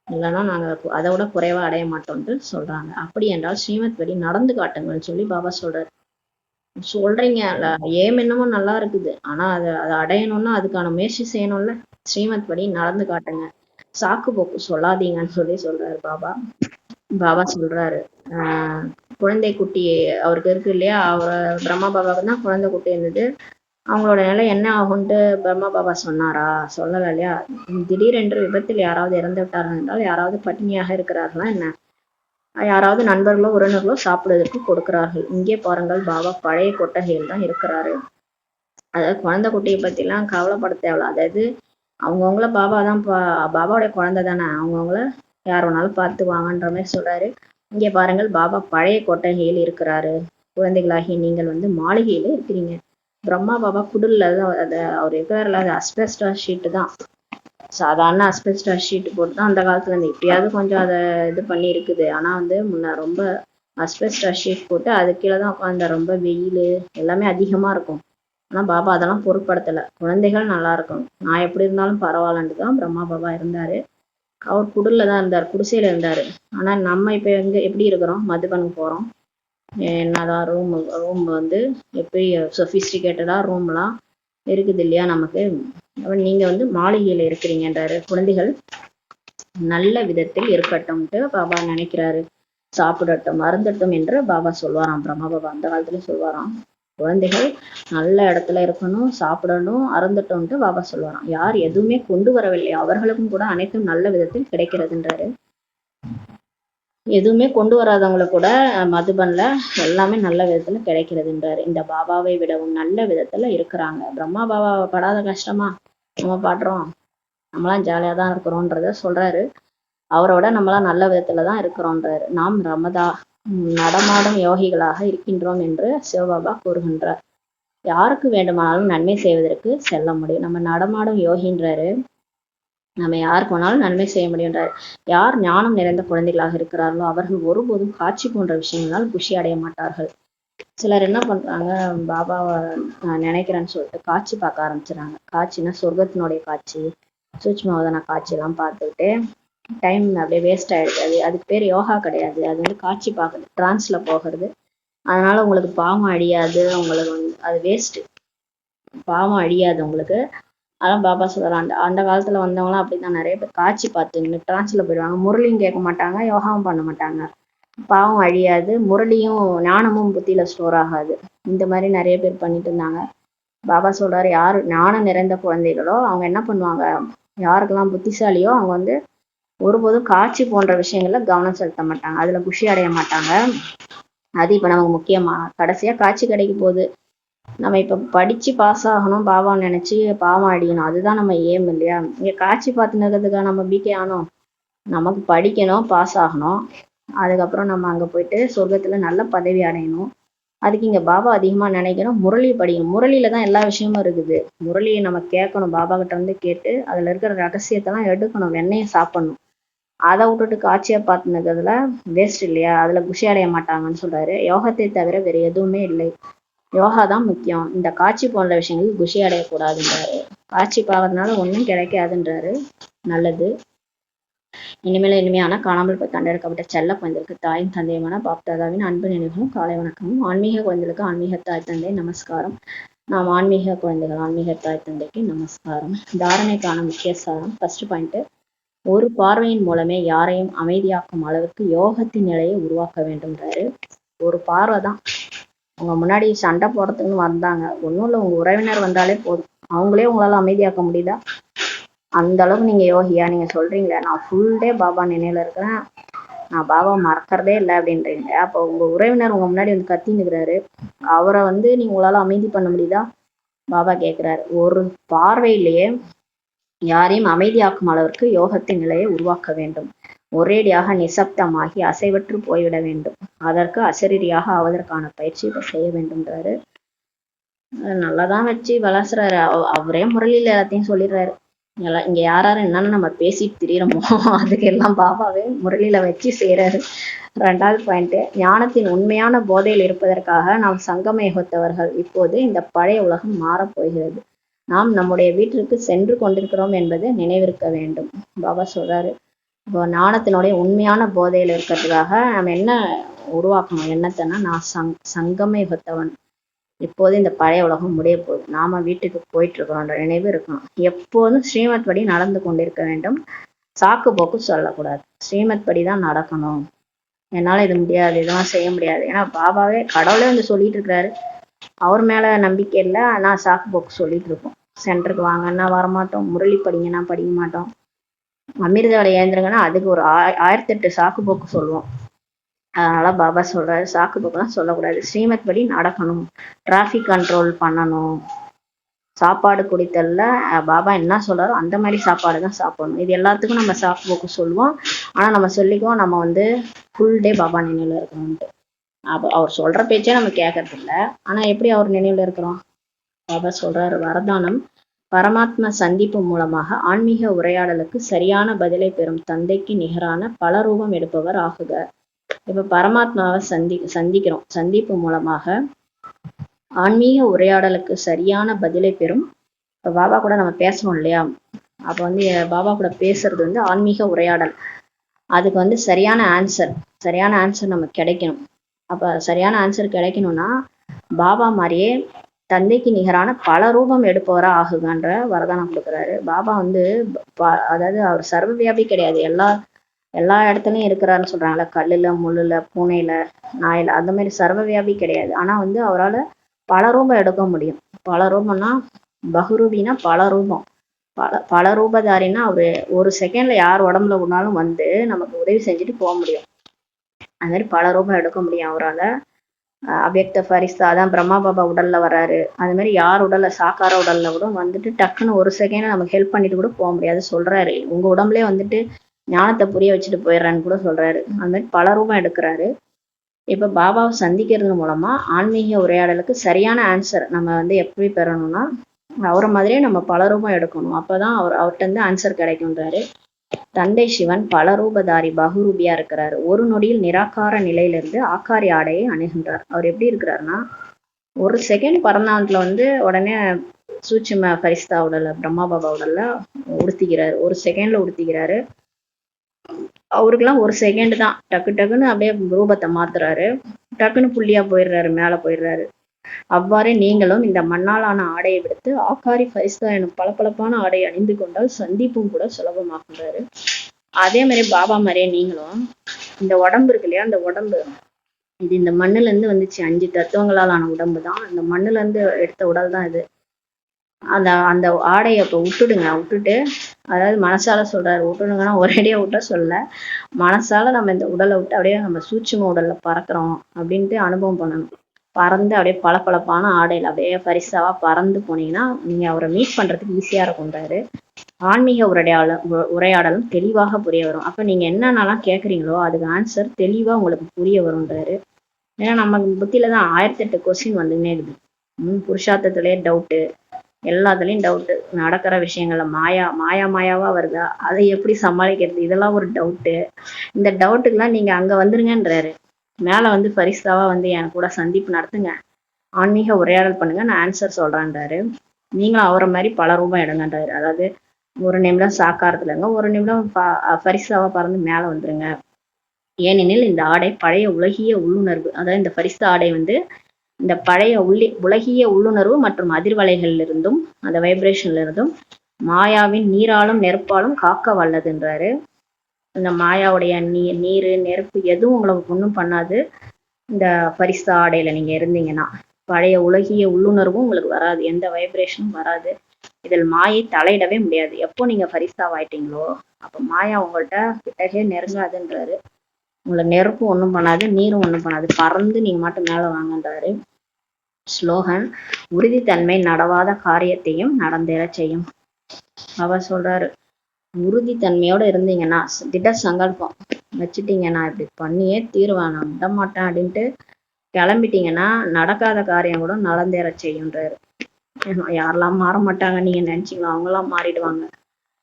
இல்லைன்னா நாங்க அதை விட குறைவா அடைய மாட்டோம்ட்டு சொல்றாங்க. அப்படி என்றால் ஸ்ரீமத் படி நடந்து காட்டுங்கள்னு சொல்லி பாபா சொல்றாரு. சொல்றீங்க ஏம் என்னமோ நல்லா இருக்குது, ஆனா அதை அடையணும்னா அதுக்கான முயற்சி செய்யணும்ல. ஸ்ரீமத் படி நடந்து காட்டுங்க, சாக்கு போக்கு சொல்லாதீங்கன்னு சொல்லி சொல்றாரு பாபா. பாபா சொல்றாரு, குழந்தை குட்டி அவருக்கு இருக்கு இல்லையா, அவர் பிரம்மா பாபாவுக்கு தான் குழந்தை குட்டி இருந்தது. அவங்களோட நிலை என்ன ஆகும்ட்டு பிரம்மா பாபா சொன்னாரா? சொல்லலை இல்லையா? திடீரென்று விபத்தில் யாராவது இறந்து விட்டார்கள் என்றால் யாராவது பட்டினியாக இருக்கிறார்களா என்ன? யாராவது நண்பர்களோ உறவினர்களோ சாப்பிடுவதற்கு கொடுக்கிறார்கள். இங்கே பாருங்கள், பாபா பழைய கொட்டகையில் தான் இருக்கிறாரு. அதாவது குழந்தை குட்டியை பத்திலாம் கவலைப்பட தேவையில்ல. அதாவது அவங்கவுங்கள பாபா தான் பாபாவுடைய குழந்தை தானே, அவங்கவுங்கள யார் வேணாலும் பார்த்து வாங்கன்ற மாதிரி சொல்றாரு. இங்கே பாருங்கள், பாபா பழைய கொட்டகையில் இருக்கிறாரு. குழந்தைகளாகி நீங்கள் மாளிகையில இருக்கிறீங்க. பிரம்மா பாபா குடில்ல தான் அவர் இருக்கிறாருல, அது அஸ்பெஸ்டாஸ் ஷீட்டு தான். சாதாரண அஸ்பெஸ்டாஸ் ஷீட்டு போட்டு தான் அந்த காலத்துல இப்பயாவது கொஞ்சம் அதை இது பண்ணி இருக்குது. ஆனா முன்ன ரொம்ப அஸ்பெஸ்டாஸ் ஷீட் போட்டு அது கீழே தான் உட்காந்த, ரொம்ப வெயில் எல்லாமே அதிகமா இருக்கும். ஆனா பாபா அதெல்லாம் பொருட்படுத்தலை. குழந்தைகள் நல்லா இருக்கணும், நான் எப்படி இருந்தாலும் பரவாயில்லன்ட்டு தான் பிரம்மா பாபா இருந்தாரு. அவர் குடில்ல தான் இருந்தார், குடிசையில இருந்தாரு. ஆனா நம்ம இப்ப எப்படி இருக்கிறோம்? மதுபனுக்கு போறோம், என்னதான் ரூம் எப்படி சொபிஸ்டிகேட்டடா ரூம்லாம் இருக்குது இல்லையா நமக்கு. நீங்க மாளிகையில இருக்கிறீங்கன்றாரு. குழந்தைகள் நல்ல விதத்தில் இருக்கட்டும்ட்டு பாபா நினைக்கிறாரு. சாப்பிடட்டும், அருந்தட்டும் என்று பாபா சொல்வாராம். பிரம்மா பாபா அந்த காலத்துல சொல்வாராம், குழந்தைகள் நல்ல இடத்துல இருக்கணும், சாப்பிடணும், அருந்தட்டும்ட்டு பாபா சொல்வாராம். யார் எதுவுமே கொண்டு வரவில்லை அவர்களுக்கும் கூட அனைத்தும் நல்ல விதத்தில் கிடைக்கிறதுன்றாரு. எதுவுமே கொண்டு வராதவங்களுக்கு கூட மதுபன்ல எல்லாமே நல்ல விதத்துல கிடைக்கிறதுன்றாரு. இந்த பாபாவை விடவும் நல்ல விதத்துல இருக்கிறாங்க. பிரம்மா பாபா படாத கஷ்டமா நம்ம பாடுறோம்? நம்மளாம் ஜாலியா தான் இருக்கிறோன்றத சொல்றாரு. அவரோட நம்மளாம் நல்ல விதத்துல தான் இருக்கிறோன்றாரு. நாம் நடமாடும் யோகிகளாக இருக்கின்றோம் என்று சிவபாபா கூறுகின்றார். யாருக்கு வேண்டுமானாலும் நன்மை செய்வதற்கு செல்ல முடியும். நம்ம நடமாடும் யோகின்றாரு. நம்ம யாருக்கு வேணாலும் நன்மை செய்ய முடியுன்றாரு. யார் ஞானம் நிறைந்த குழந்தைகளாக இருக்கிறார்களோ அவர்கள் ஒருபோதும் காட்சி போன்ற விஷயங்களால் குஷி அடைய மாட்டார்கள். சிலர் என்ன பண்றாங்க, பாபாவை நினைக்கிறேன்னு சொல்லிட்டு காட்சி பார்க்க ஆரம்பிச்சிடறாங்க. காட்சின்னா சொர்க்கத்தினுடைய காட்சி, சூட்ச்மவதன காட்சி எல்லாம் பார்த்துக்கிட்டு டைம் அப்படியே வேஸ்ட் ஆயிடுது. அதுக்கு பேர் யோகா கிடையாது, அது காட்சி பார்க்குறது, டிரான்ஸ்ல போகிறது. அதனால உங்களுக்கு பாவம் அழியாது, உங்களுக்கு அது வேஸ்ட், பாவம் அழியாது உங்களுக்கு. அதான் பாபா சொல்றான், அந்த காலத்துல வந்தவங்களாம் அப்படிதான், நிறைய பேர் காட்சி பார்த்து டிரான்ஸ்ல போயிடுவாங்க. முரளியும் கேட்க மாட்டாங்க, யோகாவும் பண்ண மாட்டாங்க. பாவம் அழியாது, முரளியும் ஞானமும் புத்தியில ஸ்டோர் ஆகாது. இந்த மாதிரி நிறைய பேர் பண்ணிட்டு இருந்தாங்க. பாபா சொல்றாரு, யாரு ஞானம் நிறைந்த குழந்தைகளோ அவங்க என்ன பண்ணுவாங்க, யாருக்கெல்லாம் புத்திசாலியோ அவங்க ஒருபோதும் காட்சி போன்ற விஷயங்கள்ல கவனம் செலுத்த மாட்டாங்க, அதுல குஷி அடைய மாட்டாங்க. அது இப்ப நமக்கு முக்கியமா கடைசியா காட்சி கிடைக்க போகுது. நம்ம இப்ப படிச்சு பாஸ் ஆகணும், பாபா நினைச்சு பாவம் அடிக்கணும், அதுதான் நம்ம ஏம் இல்லையா? இங்க காட்சி பார்த்துனதுக்காக நம்ம பிகே ஆனோம். நமக்கு படிக்கணும், பாஸ் ஆகணும், அதுக்கப்புறம் நம்ம அங்க போயிட்டு சொர்க்கத்துல நல்ல பதவி அடையணும். அதுக்கு இங்க பாபா அதிகமா நினைக்கணும், முரளி படிக்கணும். முரளியில தான் எல்லா விஷயமும் இருக்குது. முரளியை நம்ம கேட்கணும், பாபா கிட்ட கேட்டு அதுல இருக்கிற ரகசியத்தெல்லாம் எடுக்கணும், வெண்ணையை சாப்பிடணும். அதை விட்டுட்டு காட்சியை பார்த்துனதுல வேஸ்ட் இல்லையா? அதுல குஷி அடைய மாட்டாங்கன்னு சொல்றாரு. யோகத்தை தவிர வேற எதுவுமே இல்லை, யோகா தான் முக்கியம். இந்த காட்சி போன்ற விஷயங்கள் குஷி அடையக்கூடாதுன்றாரு. காட்சி பார்க்கறதுனால ஒன்றும் கிடைக்காதுன்றாரு. நல்லது. இனிமையான காணாமல் போய் கண்டெடுக்கப்பட்ட செல்ல குழந்தைகளுக்கு தாயின் தந்தையுமான பாப்தாதாவின் அன்பு நினைவுகளும் காலை வணக்கமும். ஆன்மீக குழந்தைகளுக்கு ஆன்மீக தாய் தந்தை நமஸ்காரம். நாம் ஆன்மீக குழந்தைகள் ஆன்மீக தாய் தந்தைக்கு நமஸ்காரம். தாரணைக்கான முக்கிய சாரம். ஃபர்ஸ்ட் பாயிண்ட், ஒரு பார்வையின் மூலமே யாரையும் அமைதியாக்கும் அளவுக்கு யோகத்தின் நிலையை உருவாக்க வேண்டும்ன்றாரு. ஒரு பார்வை தான். உங்க முன்னாடி சண்டை போடுறதுக்குன்னு வந்தாங்க, ஒன்றும் இல்லை, உங்க உறவினர் வந்தாலே போதும், அவங்களே உங்களால அமைதியாக்க முடியுதா? அந்த அளவுக்கு நீங்க யோகியா? நீங்க சொல்றீங்களே நான் ஃபுல் டே பாபா நினைவுல இருக்கிறேன், நான் பாபா மறக்கிறதே இல்லை அப்படின்றீங்க. அப்போ உங்க உறவினர் உங்க முன்னாடி கத்தின்னு இருக்கிறாரு, அவரை நீங்க உங்களால அமைதி பண்ண முடியுதா? பாபா கேட்கிறாரு. ஒரு பார்வையிலேயே யாரையும் அமைதியாக்கும் அளவிற்கு யோகத்தின் நிலையை உருவாக்க வேண்டும். ஒரேடியாக நிசப்தமாகி அசைவற்று போய்விட வேண்டும். அதற்கு அசரீரியாக ஆவதற்கான பயிற்சி செய்ய வேண்டும்ன்றாரு. நல்லாதான் வச்சு வளர்ச்சுறாரு. அவரே முரளியில எல்லாத்தையும் சொல்லிடுறாரு. இங்க யாராரு என்னன்னு நம்ம பேசிட்டு திரியறோமோ அதுக்கு எல்லாம் பாபாவே முரளியில வச்சு செய்யறாரு. 2வது பாயிண்ட், ஞானத்தின் உண்மையான போதையில் இருப்பதற்காக நாம் சங்கம யுகத்தவர்கள். இப்போது இந்த பழைய உலகம் மாறப்போகிறது. நாம் நம்முடைய வீட்டிற்கு சென்று கொண்டிருக்கிறோம் என்பது நினைவிருக்க வேண்டும். பாபா சொல்றாரு, இப்போ ஞானத்தினுடைய உண்மையான போதையில இருக்கிறதுக்காக நம்ம என்ன உருவாக்கணும் எண்ணத்தைன்னா, நான் சங்கம யுகத்தவன், இப்போது இந்த பழைய உலகம் முடிய போகுது, நாம வீட்டுக்கு போயிட்டு இருக்கிறோன்ற நினைவு இருக்கணும். எப்போதும் ஸ்ரீமத் படி நடந்து கொண்டிருக்க வேண்டும். சாக்கு போக்கு சொல்லக்கூடாது, ஸ்ரீமத் படி தான் நடக்கணும். என்னால இது முடியாது, இதெல்லாம் செய்ய முடியாது. ஏன்னா பாபாவே கடவுளே சொல்லிட்டு இருக்கிறாரு, அவர் மேல நம்பிக்கை இல்லை, நான் சாக்கு போக்கு சொல்லிட்டு இருக்கோம். சென்டருக்கு வாங்கன்னா வரமாட்டோம், முரளி படிங்கன்னா படிக்க மாட்டோம், அமிர்தால ஏந்திரங்கன்னா அதுக்கு ஒரு 1008 சாக்கு போக்கு சொல்லுவோம். அதனால பாபா சொல்றாரு, சாக்கு போக்குலாம் சொல்லக்கூடாது, ஸ்ரீமத் படி நடக்கணும், டிராஃபிக் கண்ட்ரோல் பண்ணணும், சாப்பாடு குடித்தல்ல பாபா என்ன சொல்றாரோ அந்த மாதிரி சாப்பாடு தான் சாப்பிடணும். இது எல்லாத்துக்கும் நம்ம சாக்கு போக்கு சொல்லுவோம். ஆனா நம்ம சொல்லிக்குவோம் நம்ம வந்து ஃபுல் டே பாபா நினைவுல இருக்கணும்ட்டு. அவர் சொல்ற பேச்சே நம்ம கேட்கறது இல்லை. ஆனா எப்படி அவர் நினைவுல இருக்கிறோம்? பாபா சொல்றாரு, வரதானம் பரமாத்மா சந்திப்பு மூலமாக ஆன்மீக உரையாடலுக்கு சரியான பதிலை பெறும் தந்தைக்கு நிகரான பல ரூபம் எடுப்பவர் ஆகுக. இப்ப பரமாத்மாவை சந்திக்கிறோம். சந்திப்பு மூலமாக ஆன்மீக உரையாடலுக்கு சரியான பதிலை பெறும். இப்ப பாபா கூட நம்ம பேசணும் இல்லையா? அப்ப வந்து பாபா கூட பேசுறது வந்து ஆன்மீக உரையாடல். அதுக்கு வந்து சரியான ஆன்சர் நமக்கு கிடைக்கணும். அப்ப சரியான ஆன்சர் கிடைக்கணும்னா பாபா மாதிரியே தந்தைக்கு நிகரான பல ரூபம் எடுப்பவரா ஆகுகன்ற வரதானம் கொடுக்குறாரு. பாபா வந்து அதாவது அவர் சர்வ வியாபி கிடையாது, எல்லா இடத்துலயும் இருக்கிறாருன்னு சொல்றாங்கல்ல, கல்லுல, முள்ளுல, பூனையில, நாயில, அந்த மாதிரி சர்வ வியாபி கிடையாது. ஆனா வந்து அவரால் பல ரூபம் எடுக்க முடியும். பல ரூபம்னா பகுரூபினா பல ரூபம், பல ரூபதாரின்னா அவரு ஒரு செகண்ட்ல யார் உடம்புல ஒன்னாலும் வந்து நமக்கு உதவி செஞ்சுட்டு போக முடியும். அது மாதிரி பல ரூபம் எடுக்க முடியும் அவரால். அவ்யக்த ஃபரிஸ்தா தான் பிரம்மா பாபா உடல்ல வர்றாரு. அது மாதிரி யார் உடல்ல, சாக்கார உடல்ல கூட வந்துட்டு டக்குன்னு ஒரு செகண்ட் நமக்கு ஹெல்ப் பண்ணிட்டு கூட போக முடியாது சொல்றாரு. உங்க உடம்புலயே வந்துட்டு ஞானத்தை புரிய வச்சுட்டு போயிடுறான்னு கூட சொல்றாரு. அந்த மாதிரி பல ரூபம் எடுக்கிறாரு. இப்ப பாபாவை சந்திக்கிறது மூலமா ஆன்மீக உரையாடலுக்கு சரியான ஆன்சர் நம்ம வந்து எப்படி பெறணும்னா அவரை மாதிரியே நம்ம பல ரூபம் எடுக்கணும். அப்பதான் அவர்கிட்ட இருந்து ஆன்சர் கிடைக்கும்ன்றாரு. தந்தை சிவன் பல ரூபதாரி பகுரூபியா இருக்கிறாரு. ஒரு நொடியில் நிராகார நிலையிலிருந்து ஆக்காரி ஆடையை அணுகின்றார். அவர் எப்படி இருக்கிறாருன்னா ஒரு செகண்ட் பரந்தாமத்துல வந்து உடனே சூட்சும ஃபரிஸ்தா உடல்ல, பிரம்மா பாபா உடல்ல உடுத்திக்கிறாரு. ஒரு செகண்ட்ல உடுத்திக்கிறாரு. அவருக்கெல்லாம் ஒரு செகண்ட் தான், டக்குன்னு அப்படியே ரூபத்தை மாத்துறாரு, டக்குன்னு புள்ளியா போயிடுறாரு, மேல போயிடுறாரு. அவ்வாறே நீங்களும் இந்த மண்ணாலான ஆடையை விடுத்து ஆக்காரி ஃபரிஸ்தா எனும் பளபளப்பான ஆடையை அணிந்து கொண்டால் சந்திப்பும் கூட சுலபமாக்குறாரு. அதே மாதிரி பாபா மாதிரியே நீங்களும் இந்த உடம்பு இருக்கு இல்லையா, அந்த உடம்பு இது இந்த மண்ணுல இருந்து வந்துச்சு, 5 தத்துவங்களால் ஆன உடம்பு தான், இந்த மண்ணுல இருந்து எடுத்த உடல் தான் இது. அந்த ஆடையை இப்ப விட்டுட்டு, அதாவது மனசால சொல்றாரு, விட்டுடுங்கன்னா ஒரேடியா விட்ட சொல்ல, மனசால நம்ம இந்த உடலை விட்டு அப்படியே நம்ம சூட்சும உடல்ல பறக்கிறோம் அப்படின்ட்டு அனுபவம் பண்ணணும். பறந்து அப்படியே பளபளப்பான ஆடையில அப்படியே பரிசாவா பறந்து போனீங்கன்னா நீங்க அவரை மீட் பண்றதுக்கு ஈஸியா இருக்கும்ன்றாரு. ஆன்மீக உரையாடலும் தெளிவாக புரிய வரும். அப்ப நீங்க என்னென்னலாம் கேட்குறீங்களோ அதுக்கு ஆன்சர் தெளிவா உங்களுக்கு புரிய வரும்ன்றாரு. ஏன்னா நம்ம புத்தியில தான் 1008 கொஸ்டின் வந்துன்னே இருக்குது. புருஷார்த்தத்திலே டவுட்டு, எல்லாத்துலேயும் டவுட்டு, நடக்கிற விஷயங்கள்ல மாயாவா வருதா, அதை எப்படி சமாளிக்கிறது, இதெல்லாம் ஒரு டவுட்டு. இந்த டவுட்டுக்கெல்லாம் நீங்க அங்க வந்துருங்கன்றாரு. மேல வந்து ஃபரிஸ்தாவா வந்து என் கூட சந்திப்பு நடத்துங்க, ஆன்மீக உரையாடல் பண்ணுங்க, நான் ஆன்சர் சொல்றேன்றாரு. நீங்களும் அவரை மாதிரி பல ரூபம் எடுங்கன்றாரு. அதாவது ஒரு நிமிடம் சாக்காரத்துல இருங்க, ஒரு நிமிடம் ஃபரிஸ்தாவா பறந்து மேல வந்துருங்க. ஏனெனில் இந்த ஆடை பழைய உலகிய உள்ளுணர்வு, அதாவது இந்த ஃபரிஸ்தா ஆடை வந்து இந்த பழைய உலகிய உள்ளுணர்வு மற்றும் அதிர்வலைகள்ல இருந்தும் அந்த வைப்ரேஷன்ல இருந்தும் மாயாவின் நீராலும் நெருப்பாலும் காக்க வல்லதுன்றாரு. இந்த மாயாவுடைய நீர் நெருப்பு எதுவும் உங்களுக்கு ஒன்றும் பண்ணாது. இந்த ஃபரிஸ்தா ஆடையில நீங்க இருந்தீங்கன்னா பழைய உலகிய உள்ளுணர்வும் உங்களுக்கு வராது, எந்த வைப்ரேஷனும் வராது. இதில் மாயை தலையிடவே முடியாது. எப்போ நீங்க ஃபரிஸ்தாவாயிட்டீங்களோ அப்போ மாயா உங்கள்கிட்ட கிட்டவே நெருங்காதுன்றாரு. உங்களை நெருப்பும் ஒன்றும் பண்ணாது, நீரும் ஒன்றும் பண்ணாது, பறந்து நீங்க மட்டும் மேல வாங்கன்றாரு. ஸ்லோகன், உறுதித்தன்மை நடவாத காரியத்தையும் நடந்தேற செய்யும். அவர் சொல்றாரு, உறுதித்தன்மையோட இருந்தீங்கன்னா, திட சங்கல்பம் வச்சுட்டீங்கன்னா, இப்படி பண்ணியே தீர்வேன், நான் விட மாட்டேன் அப்படின்ட்டு கிளம்பிட்டீங்கன்னா நடக்காத காரியம் கூட நடந்தேற செய்யுன்றாரு. யாரெல்லாம் மாற மாட்டாங்க நீங்க நினைச்சீங்களோ அவங்களாம் மாறிடுவாங்க,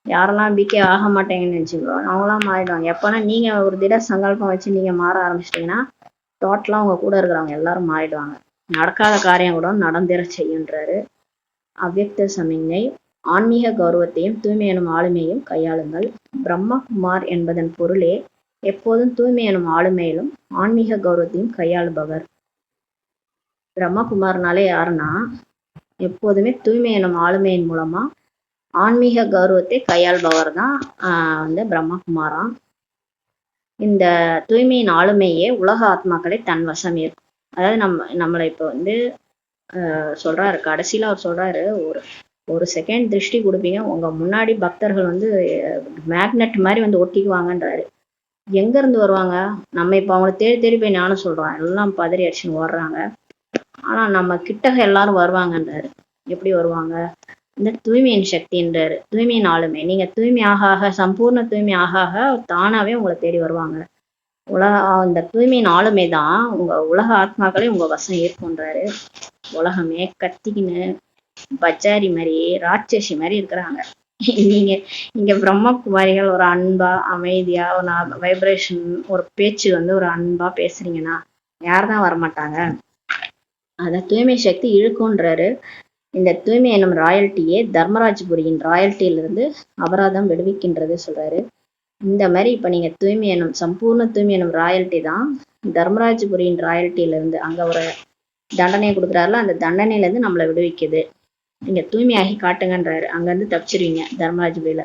யாரெல்லாம் பிகே ஆக மாட்டேங்கன்னு நினைச்சீங்களோ அவங்களாம் மாறிடுவாங்க. எப்போனா நீங்க ஒரு திட சங்கல்பம் வச்சு நீங்க மாற ஆரம்பிச்சிட்டீங்கன்னா டோட்டலா உங்க கூட இருக்கிறவங்க எல்லாரும் மாறிடுவாங்க, நடக்காத காரியம் கூட நடந்தேற செய்யுன்றாரு. அவ்யக்த சமிஞ்ஞை, ஆன்மீக கௌரவத்தையும் தூய்மை எனும் ஆளுமையும் கையாளுங்கள். பிரம்மகுமார் என்பதன் பொருளே எப்போதும் தூய்மை எனும் ஆளுமையிலும் ஆன்மீக கௌரவத்தையும் கையாளுபவர். பிரம்மகுமார்னாலே யாருன்னா எப்போதுமே தூய்மை எனும் ஆளுமையின் மூலமா ஆன்மீக கௌரவத்தை கையாள்பவர் தான் வந்து பிரம்மகுமாரா. இந்த தூய்மையின் ஆளுமையே உலக ஆத்மாக்களை தன் வசம் இருக்கும். அதாவது நம்மளை இப்போ வந்து சொல்றாரு. கடைசியில அவர் சொல்றாரு, ஒரு ஒரு செகண்ட் திருஷ்டி கொடுப்பீங்க, உங்க முன்னாடி பக்தர்கள் வந்து மேக்னெட் மாதிரி வந்து ஒட்டிக்குவாங்கன்றாரு. எங்க இருந்து வருவாங்க? நம்ம இப்ப அவங்களை தேடி தேடி போய் ஞானம் சொல்றோம், எல்லாம் பதறி அடிச்சுன்னு ஓடுறாங்க. ஆனா நம்ம கிட்டக எல்லாரும் வருவாங்கன்றாரு. எப்படி வருவாங்க? இந்த தூய்மையின் சக்தின்றாரு. தூய்மையின் ஆளுமை. நீங்க தூய்மை ஆக ஆக, சம்பூர்ண தூய்மை ஆக ஆக தானாவே உங்களை தேடி வருவாங்க. இந்த தூய்மையின் ஆளுமை தான் உங்க உலக ஆத்மாக்களே உங்க வசம் இருக்குன்றாரு. உலகமே கத்திக்கின்னு பச்சாரி மாதிரி ராட்சசி மாதிரி இருக்கிறாங்க. நீங்க இங்க பிரம்மகுமாரிகள் ஒரு அன்பா அமைதியா ஒரு வைப்ரேஷன், ஒரு பேச்சு வந்து ஒரு அன்பா பேசுறீங்கன்னா யார்தான் வரமாட்டாங்க? அத தூய்மை சக்தி இழுக்குன்றாரு. இந்த தூய்மை எனும் ராயல்ட்டியே தர்மராஜபுரியின் ராயல்ட்டியிலிருந்து அபராதம் விடுவிக்கின்றது சொல்றாரு. இந்த மாதிரி இப்ப நீங்க தூய்மை எனும் சம்பூர்ண தூய்மை எனும் ராயல்ட்டி தான் தர்மராஜபுரியின் ராயல்ட்டியிலிருந்து அங்க ஒரு தண்டனை கொடுக்குறாருல, அந்த தண்டனையில இருந்து நம்மளை விடுவிக்குது. நீங்க தூய்மையாகி காட்டுங்கன்றாரு. அங்க இருந்து தப்பிச்சிருவீங்க தர்மராஜபுரியில.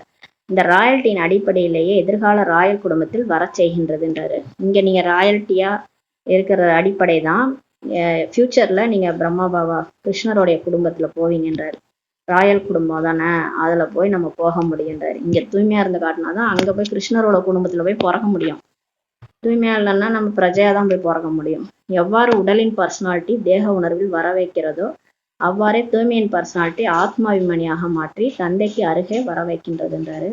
இந்த ராயல்ட்டியின் அடிப்படையிலேயே எதிர்கால ராயல் குடும்பத்தில் வர செய்கின்றதுன்றாரு. இங்க நீங்க ராயல்ட்டியா இருக்கிற அடிப்படை தான் ஃபியூச்சர்ல நீங்க பிரம்மா பாபா கிருஷ்ணருடைய குடும்பத்துல போவீங்கன்றாரு. ராயல் குடும்பம் தானே, அதுல போய் நம்ம போக முடியுன்றாரு. இங்க தூய்மையா இருந்து காட்டினாதான் அங்க போய் கிருஷ்ணரோட குடும்பத்துல போய் பிறக்க முடியும். தூய்மையா இல்லைன்னா நம்ம பிரஜையா தான் போய் பிறக்க முடியும். எவ்வாறு உடலின் பர்சனாலிட்டி தேக உணர்வில் வர வைக்கிறதோ அவ்வாறே தூய்மையின் பர்சனாலிட்டி ஆத்மாபிமானியாக மாற்றி தந்தைக்கு அருகே வர வைக்கின்றதுன்றாரு.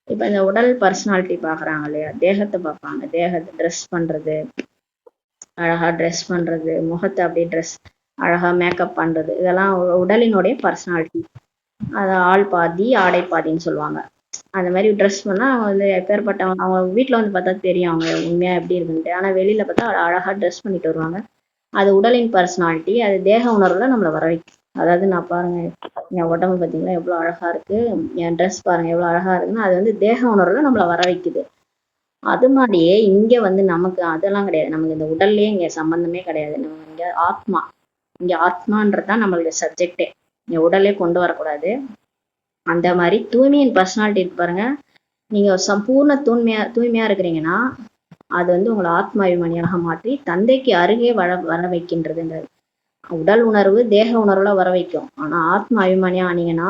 இப்ப இந்த உடல் பர்சனாலிட்டி பாக்குறாங்க இல்லையா, தேகத்தை பார்ப்பாங்க. தேகத்தை ட்ரெஸ் பண்றது, அழகா ட்ரெஸ் பண்றது, முகத்தை அப்படியே ட்ரெஸ் அழகா மேக்கப் பண்றது, இதெல்லாம் உடலினுடைய பர்சனாலிட்டி. அது ஆள் பாதி ஆடை பாதின்னு சொல்லுவாங்க. அந்த மாதிரி ட்ரெஸ் பண்ணா அவங்க வந்து எப்பேற்பட்டவங்க, அவங்க வீட்டுல வந்து பார்த்தா தெரியும் அவங்க உண்மையா எப்படி இருக்குன்ட்டு. ஆனா வெளியில பார்த்தா அழகா ட்ரெஸ் பண்ணிட்டு வருவாங்க. அது உடலின் பர்சனாலிட்டி. அது தேக உணர்வுல நம்மளை வர வைக்கும். அதாவது நான் பாருங்க, என் உடம்பு பார்த்தீங்களா எவ்வளவு அழகா இருக்கு, என் ட்ரெஸ் பாருங்க எவ்வளவு அழகா இருக்குன்னு அது வந்து தேக உணர்வுல நம்மளை வர வைக்குது. அது மாதிரியே இங்க வந்து நமக்கு அதெல்லாம் கிடையாது. நமக்கு இந்த உடல்லயே இங்க சம்பந்தமே கிடையாது. நம்ம இங்க ஆத்மா, இங்க ஆத்மான்றதுதான் நம்மளுடைய சப்ஜெக்டே. இங்க உடலே கொண்டு வரக்கூடாது. அந்த மாதிரி தூய்மையின் பர்சனாலிட்டி இருக்கு பாருங்க. நீங்க சம்பூர்ண தூய்மையா இருக்கிறீங்கன்னா அது வந்து உங்களை ஆத்மாபிமானியாக மாற்றி தந்தைக்கு அருகே வர வைக்கின்றதுன்றது. உடல் உணர்வு தேக உணர்வுல வர வைக்கும். ஆனா ஆத்மா அபிமானியா ஆனீங்கன்னா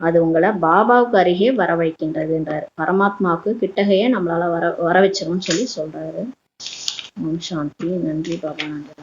அது உங்களை பாபாவுக்கு அருகே வர வைக்கின்றதுன்றாரு. பரமாத்மாவுக்கு கிட்டகையே நம்மளால வர வச்சிரும்னு சொல்லி சொல்றாரு. ஓம் சாந்தி. நன்றி பாபா. நன்றி.